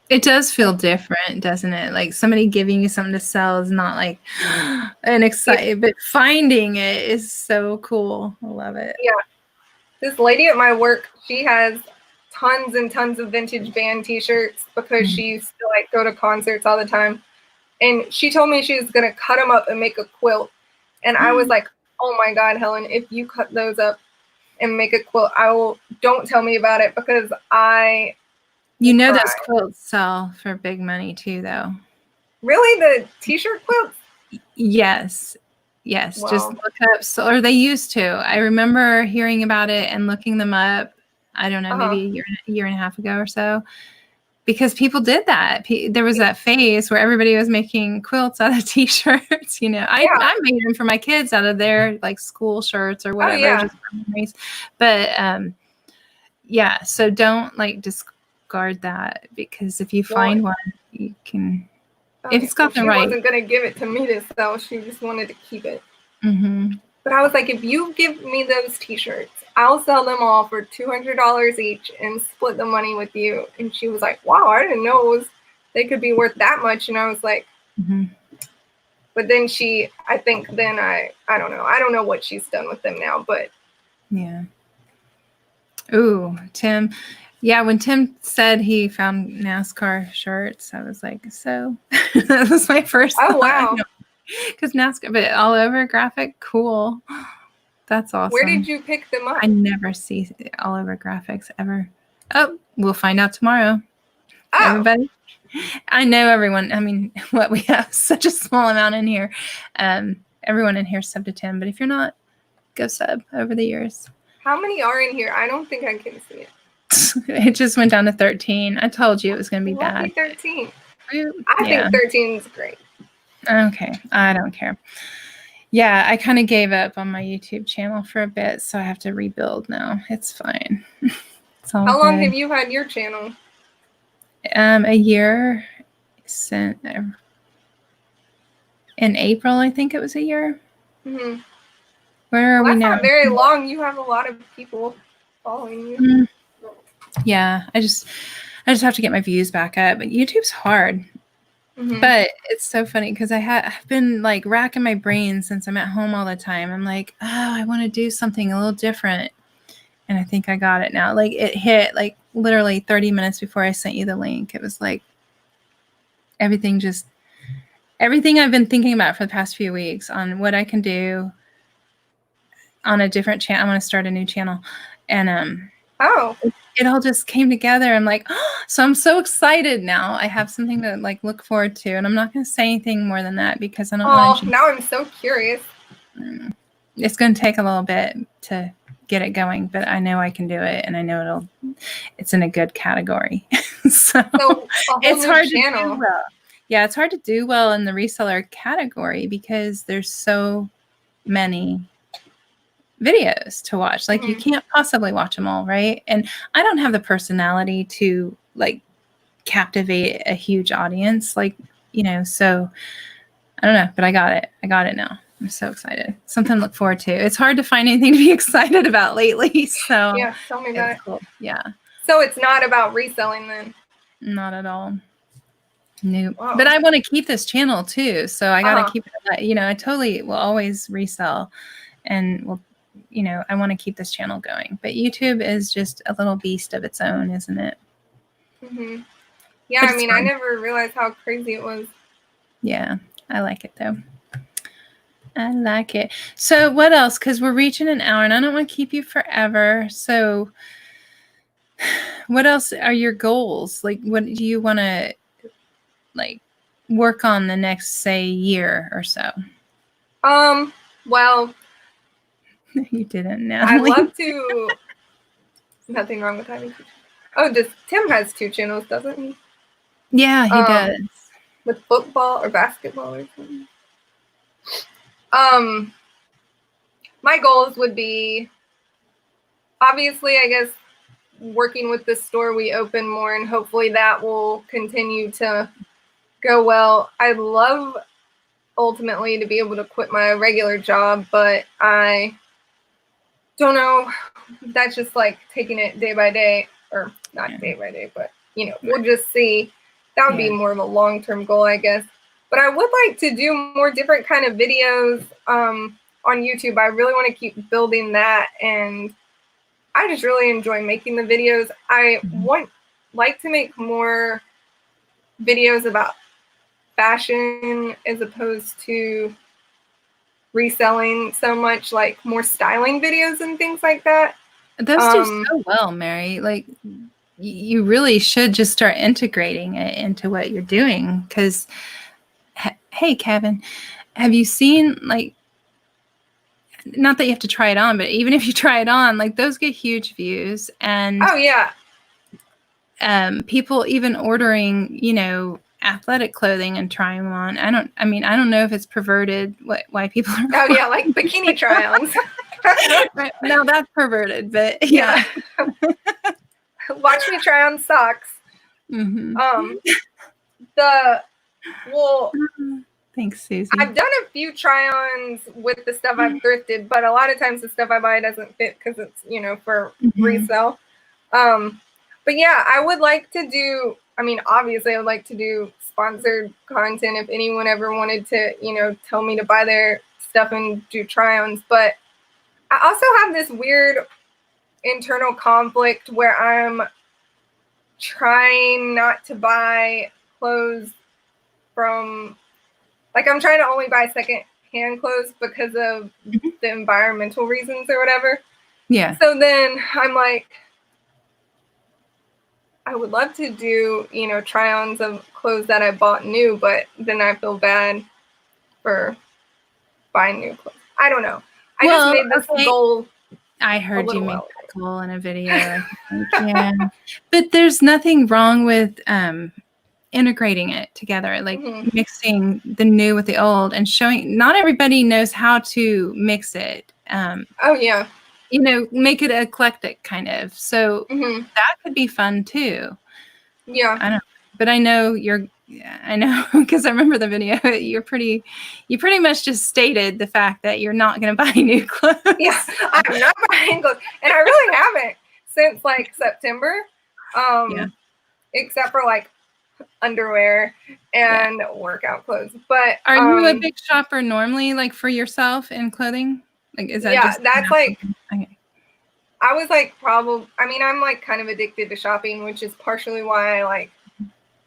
It does feel different, doesn't it? Like somebody giving you something to sell is not like an exciting, but finding it is so cool. I love it. Yeah. This lady at my work, she has tons and tons of vintage band t-shirts because she used to like go to concerts all the time. And she told me she was going to cut them up and make a quilt. And I was like, oh my God, Helen, if you cut those up and make a quilt, don't tell me about it, because those quilts sell for big money too, though. Really? The t-shirt quilts? Yes. Wow. Just look up. Or they used to. I remember hearing about it and looking them up. I don't know, maybe a year and a half ago or so, because people did that. There was that phase where everybody was making quilts out of t-shirts. I made them for my kids out of their like school shirts or whatever. But so don't like discard that, because if you find one, you can. If it's got the right. She wasn't going to give it to me to sell. She just wanted to keep it. But I was like, if you give me those t-shirts, I'll sell them all for $200 each and split the money with you. And she was like, wow, I didn't know they could be worth that much. And I was like, but then I don't know. I don't know what she's done with them now, but. Yeah. Ooh, Tim. Yeah, when Tim said he found NASCAR shirts, I was like, so that was my first thought. Oh, wow. Because NASCAR, but all over graphic, cool. That's awesome. Where did you pick them up? I never see all over graphics ever. Oh, we'll find out tomorrow. Oh. Everybody. I know everyone. I mean, we have such a small amount in here. Everyone in here is sub to 10, but if you're not, go sub over the years. How many are in here? I don't think I can see it. It just went down to 13. I told you it was going to be bad. 13. I think 13 is great. Okay. I don't care. Yeah, I kind of gave up on my YouTube channel for a bit, so I have to rebuild now. It's fine. It's all How long have you had your channel? A year since in April, I think it was a year. Mm-hmm. Where are we now? That's not very long. You have a lot of people following you. Mm. Yeah, I just have to get my views back up. But YouTube's hard. Mm-hmm. But it's so funny because I've been like racking my brain since I'm at home all the time. I'm like, oh, I want to do something a little different. And I think I got it now. Like it hit like literally 30 minutes before I sent you the link. It was like everything I've been thinking about for the past few weeks on what I can do on a different channel. I want to start a new channel. And it all just came together. I'm like, oh, so I'm so excited now. I have something to like look forward to. And I'm not going to say anything more than that because I don't want to. Now I'm so curious. It's going to take a little bit to get it going, but I know I can do it. And I know it's in a good category. so it's hard to do well. Yeah, it's hard to do well in the reseller category because there's so many videos to watch. Like you can't possibly watch them all, right? And I don't have the personality to like captivate a huge audience, like, so I don't know, but I got it now. I'm so excited. Something to look forward to. It's hard to find anything to be excited about lately. So yeah, tell me about it. Cool. Yeah. So it's not about reselling then? Not at all. Nope. Wow. But I want to keep this channel too. So I got to keep it, I totally will always resell and I want to keep this channel going. But YouTube is just a little beast of its own, isn't it? Mm-hmm. Yeah, I mean, fun. I never realized how crazy it was. Yeah, I like it though. I like it. So what else? Because we're reaching an hour and I don't want to keep you forever. So what else are your goals? Like, what do you want to like work on the next, say, year or so? Well, you didn't know. I'd love to. Nothing wrong with having 2 channels. Oh, Tim has 2 channels, doesn't he? Yeah, he does. With football or basketball or something. My goals would be, obviously, I guess, working with the store we open more, and hopefully that will continue to go well. I'd love ultimately to be able to quit my regular job, but I don't know. That's just like taking it day by day, or not day by day, but we'll just see. That would be more of a long-term goal, I guess. But I would like to do more different kind of videos on YouTube. I really want to keep building that, and I just really enjoy making the videos. I like to make more videos about fashion as opposed to reselling so much, like more styling videos and things like that. Those do so well, Mary. Like you really should just start integrating it into what you're doing. Because, hey, Kevin, have you seen, like, not that you have to try it on, but even if you try it on, like those get huge views. And people even ordering, athletic clothing and trying them on. I don't know if it's perverted why people are. Oh yeah, like bikini try-ons. No, that's perverted, but yeah. Watch me try on socks. Mm-hmm. Thanks, Susie. I've done a few try-ons with the stuff I've thrifted, but a lot of times the stuff I buy doesn't fit because it's for resale. But yeah, I would like to do. I mean, obviously, I would like to do sponsored content if anyone ever wanted to, tell me to buy their stuff and do try-ons. But I also have this weird internal conflict where I'm trying not to buy clothes from, like, I'm trying to only buy second-hand clothes because of the environmental reasons or whatever. Yeah. So then I'm like, I would love to do, try-ons of clothes that I bought new, but then I feel bad for buying new clothes. I don't know. I just made this goal. I heard you make that goal in a video. Yeah. But there's nothing wrong with integrating it together, like mixing the new with the old and showing. Not everybody knows how to mix it. Make it eclectic kind of. So that could be fun too. Yeah. I don't know. But I know you're Yeah, I know, because I remember the video. You pretty much just stated the fact that you're not going to buy new clothes. Yeah, I'm not buying clothes, and I really haven't since like September, Yeah. except for like underwear and workout clothes. But are you a big shopper normally, like for yourself in clothing? Like, is that just that's like. Okay. I was like I'm like kind of addicted to shopping, which is partially why I like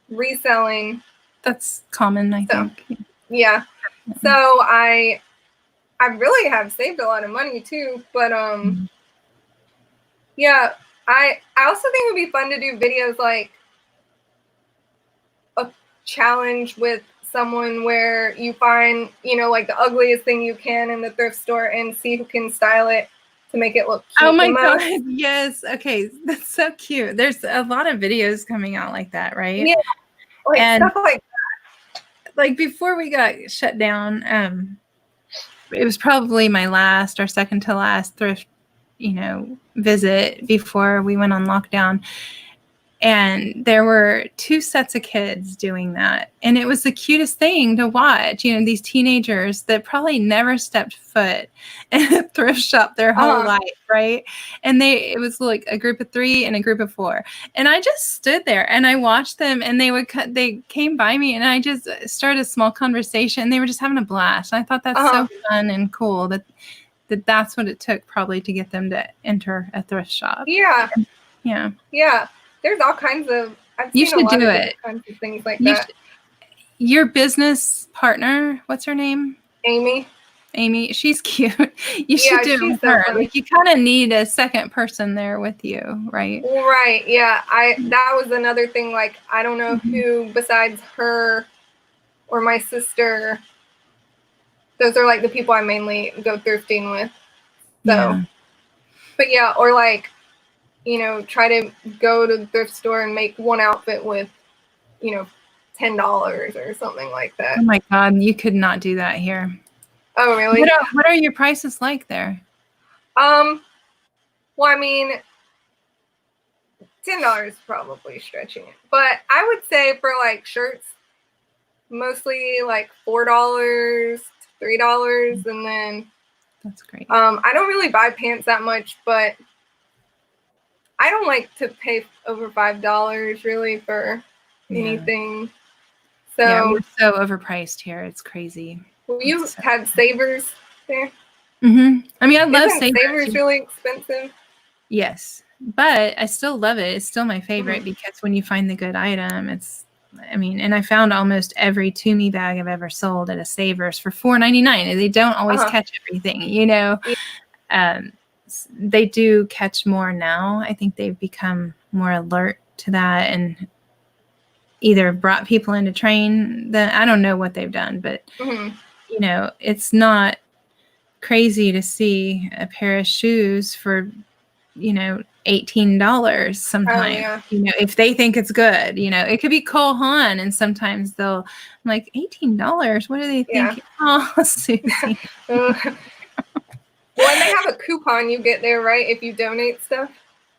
reselling. That's common, I think. Yeah. So I really have saved a lot of money too, but yeah, I also think it would be fun to do videos like a challenge with someone where you find, like the ugliest thing you can in the thrift store and see who can style it to make it look cute. Oh my God. Yes. Okay. That's so cute. There's a lot of videos coming out like that, right? Yeah. Like and stuff like that. Like before we got shut down, it was probably my last or second to last thrift, visit before we went on lockdown. And there were 2 sets of kids doing that. And it was the cutest thing to watch, these teenagers that probably never stepped foot in a thrift shop their whole life, right? And it was like a group of 3 and a group of 4. And I just stood there and I watched them, and they came by me, and I just started a small conversation. They were just having a blast. I thought that's so fun and cool that's what it took probably to get them to enter a thrift shop. Yeah. Yeah. Yeah. There's all kinds of. You should do it. Kinds of things like that. Your business partner, what's her name? Amy. She's cute. You should do it with her. Like, you kind of need a second person there with you, right? Right. Yeah. That was another thing. Like, I don't know who besides her or my sister. Those are like the people I mainly go thrifting with. So, but yeah, or like, try to go to the thrift store and make one outfit with, $10 or something like that. Oh my God, you could not do that here. Oh, really? What are your prices like there? Well, I mean, $10 is probably stretching it, but I would say for like shirts, mostly like $4, $3, and then that's great. I don't really buy pants that much, but I don't like to pay over $5 really for anything. So yeah, we're so overpriced here. It's crazy. Well, you had Savers there? Mm-hmm. I mean, I love Savers. Savers really expensive? Yes, but I still love it. It's still my favorite because when you find the good item, and I found almost every Toomey bag I've ever sold at a Savers for $4.99. And they don't always catch everything, Yeah. They do catch more now. I think they've become more alert to that and either brought people into train. I don't know what they've done, but it's not crazy to see a pair of shoes for, $18 sometimes. If they think it's good, it could be Cole Haan, and sometimes I'm like, $18. What do they think? Oh, Susie. Well, and they have a coupon you get there, right? If you donate stuff.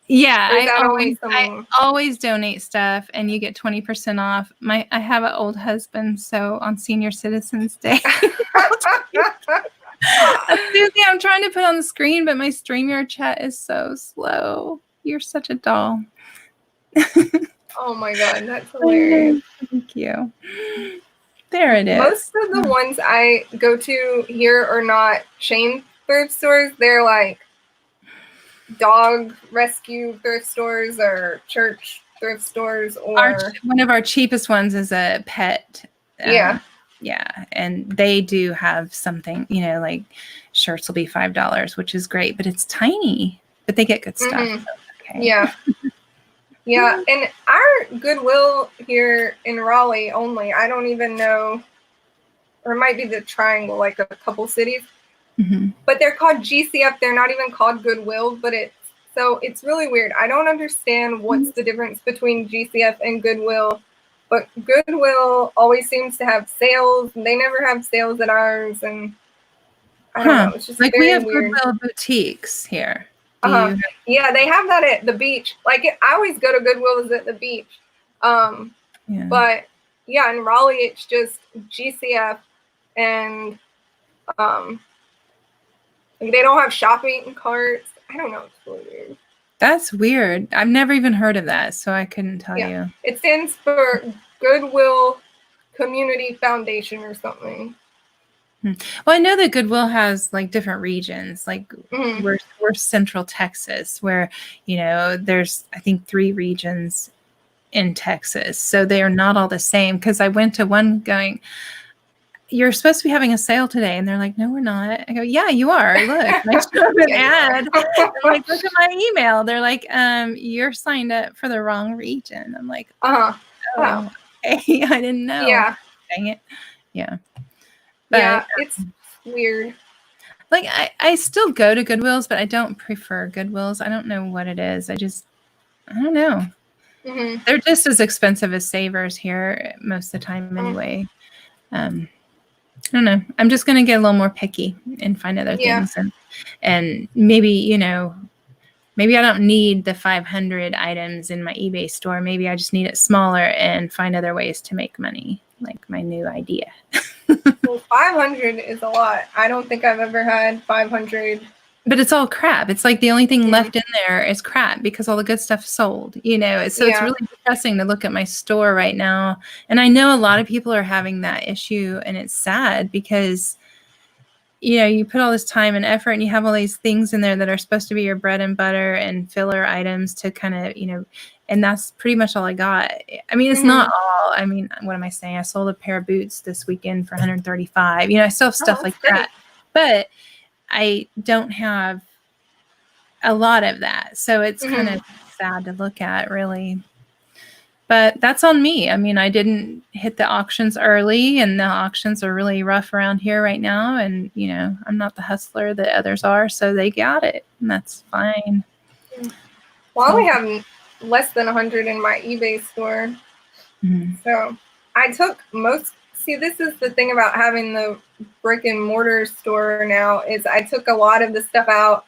Yeah, I always donate stuff, and you get 20% off. I have an old husband, so on Senior Citizens Day. Susie, I'm trying to put on the screen, but my StreamYard chat is so slow. You're such a doll. Oh my God, that's hilarious. Thank you. There it is. Most of the ones I go to here are not chain thrift stores. They're like dog rescue thrift stores or church thrift stores, or one of our cheapest ones is a pet. Yeah, and they do have something, like shirts will be $5, which is great, but it's tiny, but they get good stuff. So okay. Yeah, and our Goodwill here in Raleigh only, I don't even know, or it might be the Triangle, like a couple cities. But they're called GCF. They're not even called Goodwill, but it's really weird. I don't understand what's the difference between GCF and Goodwill, but Goodwill always seems to have sales, and they never have sales at ours, and I don't know. It's just like we have weird. Goodwill boutiques here. Yeah, they have that at the beach. Like I always go to Goodwill's at the beach. But yeah, in Raleigh, it's just GCF and like they don't have shopping carts. I don't know. It's really weird. That's weird. I've never even heard of that, so I couldn't tell you. It stands for Goodwill Community Foundation or something. Well, I know that Goodwill has like different regions. Like we're Central Texas, where there's I think 3 regions in Texas, so they are not all the same. Because I went to one going, you're supposed to be having a sale today. And they're like, no, we're not. I go, yeah, you are. Look, I showed an ad. I'm like, look at my email. They're like, you're signed up for the wrong region. I'm like, oh, wow. Okay. I didn't know. Yeah. Dang it. Yeah. But, yeah, it's weird. Like, I still go to Goodwills, but I don't prefer Goodwills. I don't know what it is. I don't know. They're just as expensive as Savers here most of the time anyway. I don't know. I'm just going to get a little more picky and find other things. And maybe, maybe I don't need the 500 items in my eBay store. Maybe I just need it smaller and find other ways to make money, like my new idea. Well, 500 is a lot. I don't think I've ever had 500. But it's all crap. It's like the only thing left in there is crap because all the good stuff sold, So it's really depressing to look at my store right now. And I know a lot of people are having that issue, and it's sad because, you put all this time and effort and you have all these things in there that are supposed to be your bread and butter and filler items to kind of, and that's pretty much all I got. I mean, it's not all. I mean, what am I saying? I sold a pair of boots this weekend for $135. I still have stuff like that. But I don't have a lot of that. So it's kind of sad to look at, really. But that's on me. I mean, I didn't hit the auctions early, and the auctions are really rough around here right now. And, I'm not the hustler that others are, so they got it. And that's fine. Well, I only have less than 100 in my eBay store. So I took see, this is the thing about having the brick and mortar store now, is I took a lot of the stuff out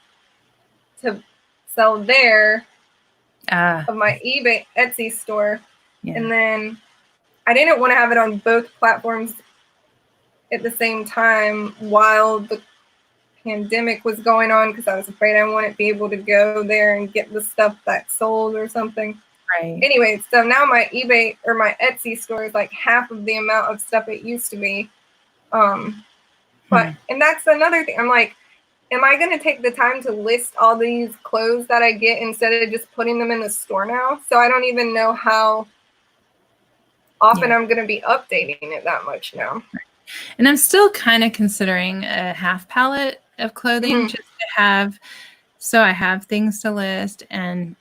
to sell there of my eBay Etsy store. And then I didn't want to have it on both platforms at the same time while the pandemic was going on, because I was afraid I wouldn't be able to go there and get the stuff that sold or something. Right. Anyway, so now my eBay or my Etsy store is like half of the amount of stuff it used to be. But and that's another thing. I'm like, am I going to take the time to list all these clothes that I get instead of just putting them in the store now? So I don't even know how often I'm going to be updating it that much now. And I'm still kind of considering a half palette of clothing just to have, so I have things to list, and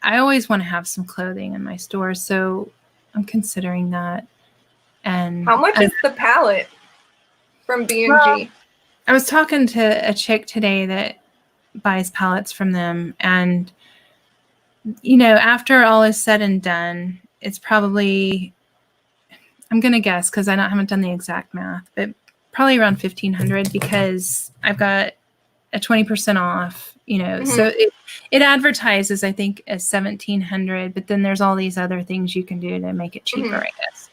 I always want to have some clothing in my store. So I'm considering that. And how much is the palette from B&G? Well, I was talking to a chick today that buys palettes from them. And, after all is said and done, it's probably, I'm going to guess because I haven't done the exact math, but probably around $1,500 because I've got a 20% off, so it advertises, I think, as $1,700, but then there's all these other things you can do to make it cheaper, I guess.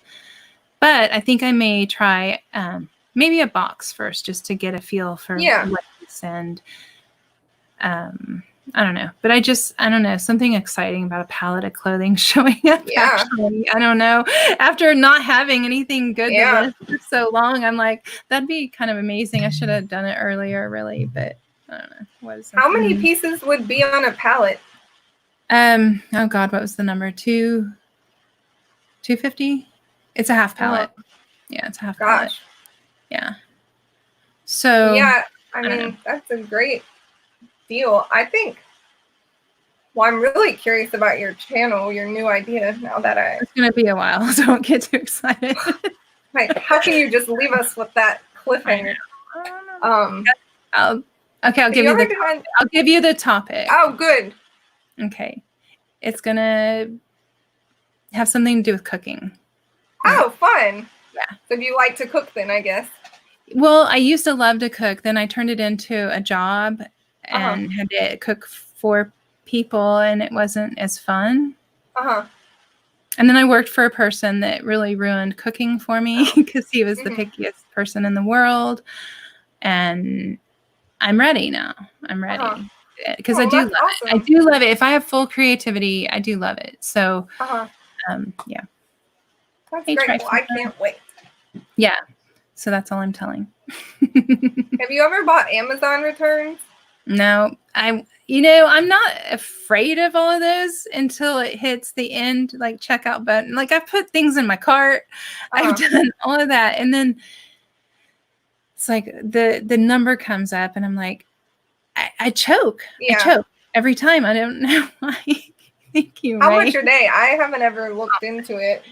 But I think I may try maybe a box first just to get a feel for what to send. I don't know, but I don't know, something exciting about a palette of clothing showing up. Actually, I don't know. After not having anything good to list for so long, I'm like, that'd be kind of amazing. I should have done it earlier, really, but I don't know. How many pieces would be on a palette? Oh God, what was the number? 250? It's a half palette. Yeah, it's a half palette. Yeah. So yeah, I mean, that's a great deal. I think, well, I'm really curious about your channel, your new idea, now that it's going to be a while. So don't get too excited. Like, how can you just leave us with that cliffhanger? I'll give you the topic. Oh, good. Okay. It's going to have something to do with cooking. Oh, fun. Yeah. So you like to cook then, I guess. Well, I used to love to cook. Then I turned it into a job and had to cook for people, and it wasn't as fun. And then I worked for a person that really ruined cooking for me because he was the pickiest person in the world. And I'm ready now. I'm ready because I do love it. I do love it. If I have full creativity, I do love it. So, yeah. That's great. Well, I can't wait. Yeah. So that's all I'm telling. Have you ever bought Amazon returns? No, I'm not afraid of all of those until it hits the end, like checkout button. Like I put things in my cart. I've done all of that. And then it's like the number comes up and I'm like, I choke. Yeah. I choke every time. I don't know why. Thank you. How much are they? I haven't ever looked into it.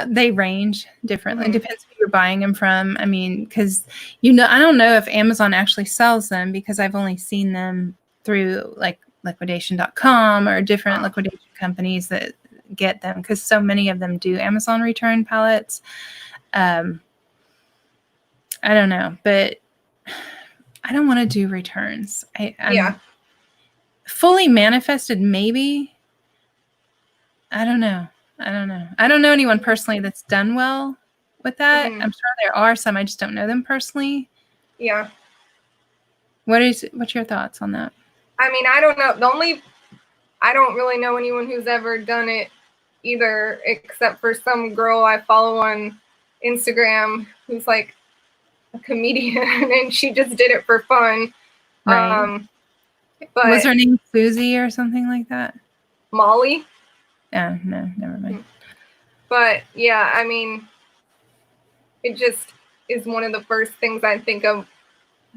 They range differently. It depends who you're buying them from. I mean, because I don't know if Amazon actually sells them because I've only seen them through like liquidation.com or different liquidation companies that get them because so many of them do Amazon return pallets. I don't know, but I don't want to do returns. I'm fully manifested, maybe. I don't know. I don't know anyone personally that's done well with that. I'm sure there are some. I just don't know them personally. Yeah. What's your thoughts on that? I mean, I don't know. I don't really know anyone who's ever done it either, except for some girl I follow on Instagram who's like a comedian and she just did it for fun. Right. But was her name Susie or something like that? Molly? Oh, no, never mind. But yeah, I mean, it just is one of the first things I think of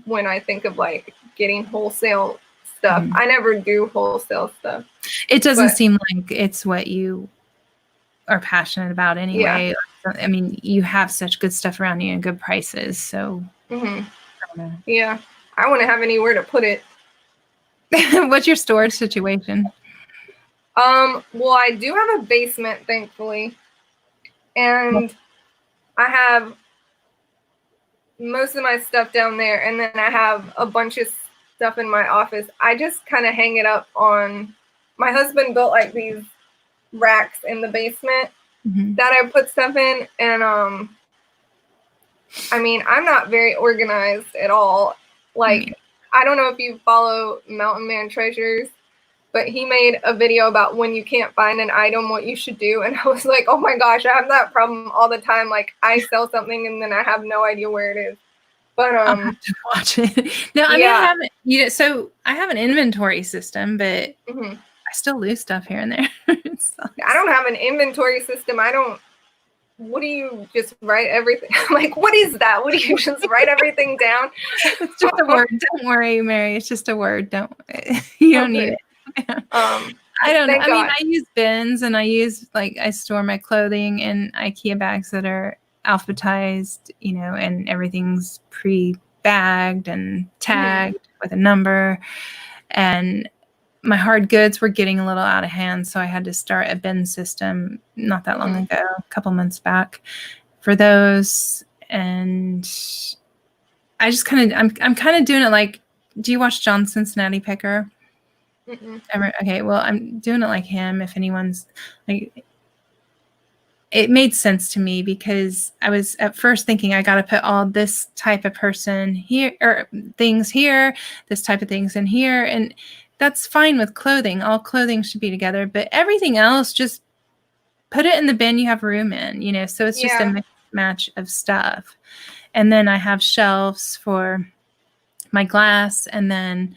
when I think of like getting wholesale stuff. I never do wholesale stuff. It doesn't seem like it's what you are passionate about anyway. Yeah. I mean, you have such good stuff around you and good prices. So, yeah, I wouldn't have anywhere to put it. What's your storage situation? Well, I do have a basement, thankfully, and I have most of my stuff down there, and then I have a bunch of stuff in my office. I just kind of hang it up on. My husband built like these racks in the basement that I put stuff in, and I mean, I'm not very organized at all. Like, I don't know if you follow Mountain Man Treasures, but he made a video about when you can't find an item, what you should do. And I was like, oh my gosh, I have that problem all the time. Like I sell something and then I have no idea where it is. But I'll have to watch it. No, I mean, so I have an inventory system, but I still lose stuff here and there. I don't have an inventory system. What do you just write everything? Like, what is that? What do you just write everything down? It's just a word. Don't worry, Mary. It's just a word. You don't need it. I don't know. I mean, I use bins and I store my clothing in IKEA bags that are alphabetized, and everything's pre-bagged and tagged with a number. And my hard goods were getting a little out of hand, so I had to start a bin system not that long ago, a couple months back, for those. And I just I'm kind of doing it like, do you watch John Cincinnati Picker? Okay, well, I'm doing it like him. If anyone's like, it made sense to me because I was at first thinking I got to put all this type of person here or things here, this type of things in here, and that's fine with clothing. All clothing should be together, but everything else, just put it in the bin you have room in, so it's just a mix match of stuff. And then I have shelves for my glass, and then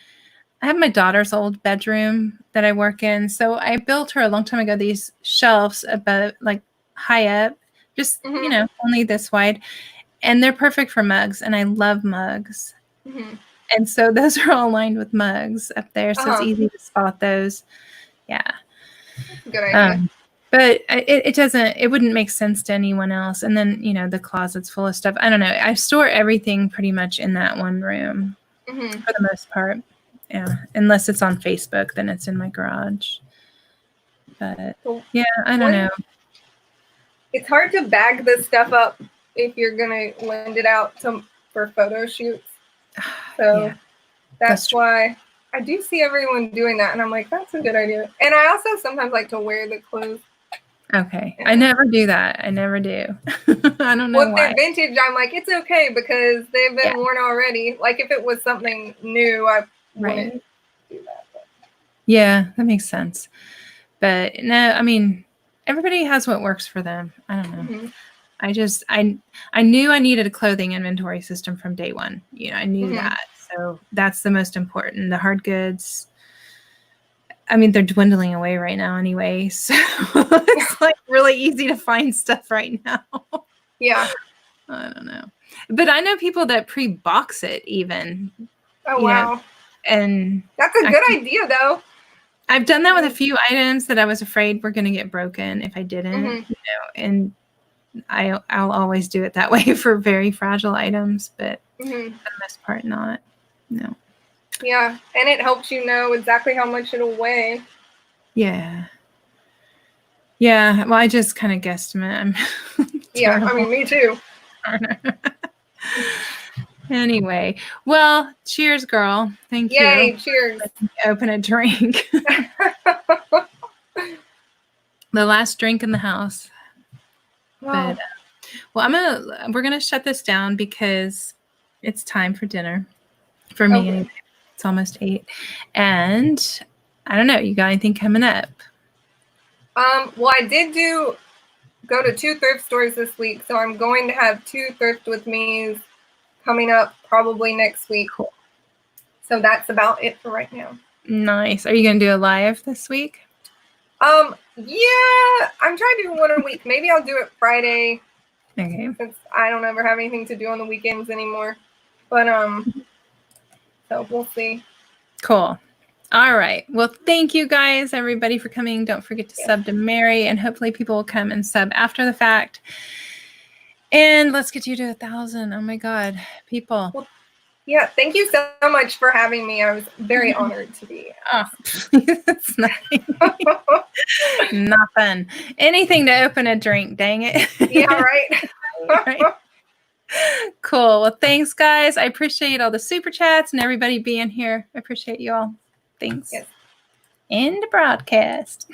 I have my daughter's old bedroom that I work in. So I built her a long time ago these shelves about like high up, just, only this wide. And they're perfect for mugs. And I love mugs. And so those are all lined with mugs up there. So it's easy to spot those. Yeah. Good idea. But it wouldn't make sense to anyone else. And then, the closet's full of stuff. I don't know. I store everything pretty much in that one room for the most part. Yeah, unless it's on Facebook, then it's in my garage. But yeah, I don't know. It's hard to bag this stuff up if you're gonna lend it out for photo shoots. So that's why I do see everyone doing that, and I'm like, that's a good idea. And I also sometimes like to wear the clothes. Okay. Yeah. I never do that. I never do. I don't know Well, if why. they're vintage, I'm like, it's okay because they've been worn already. Like if it was something new, I wouldn't do that. But. Yeah, that makes sense. But no, I mean, everybody has what works for them. I don't know. Mm-hmm. I knew I needed a clothing inventory system from day one. You know, I knew that. So that's the most important. The hard goods, I mean, they're dwindling away right now anyway. So it's like really easy to find stuff right now. Yeah. I don't know. But I know people that pre-box it even. Oh, wow. Know, and that's a good idea, though. I've done that with a few items that I was afraid were going to get broken if I didn't, you know, and I'll always do it that way for very fragile items, but for the most part, not. No. Yeah, and it helps you know exactly how much it'll weigh. Yeah. Yeah. Well, I just kind of guesstimate. Yeah, I mean, me too. Anyway, well, cheers, girl. Thank you. Yay, cheers. Open a drink. The last drink in the house. But well, we're gonna shut this down because it's time for dinner for me. Anyway. It's almost 8, and I don't know. You got anything coming up? Well, I did go to 2 thrift stores this week, so I'm going to have 2 thrift with me's coming up probably next week. Cool. So that's about it for right now. Nice. Are you gonna do a live this week? Yeah, I'm trying to do one a week. Maybe I'll do it Friday. Okay. Since I don't ever have anything to do on the weekends anymore. But so we'll see. Cool. All right. Well, thank you guys, everybody, for coming. Don't forget to sub to Mary, and hopefully people will come and sub after the fact. And let's get you to 1,000. Oh my God, people. Well, yeah, thank you so much for having me. I was very honored to be. That's nothing. Nothing. Anything to open a drink, dang it. Yeah, right. Right. Cool. Well, thanks, guys. I appreciate all the super chats and everybody being here. I appreciate you all. Thanks. Yes. End broadcast.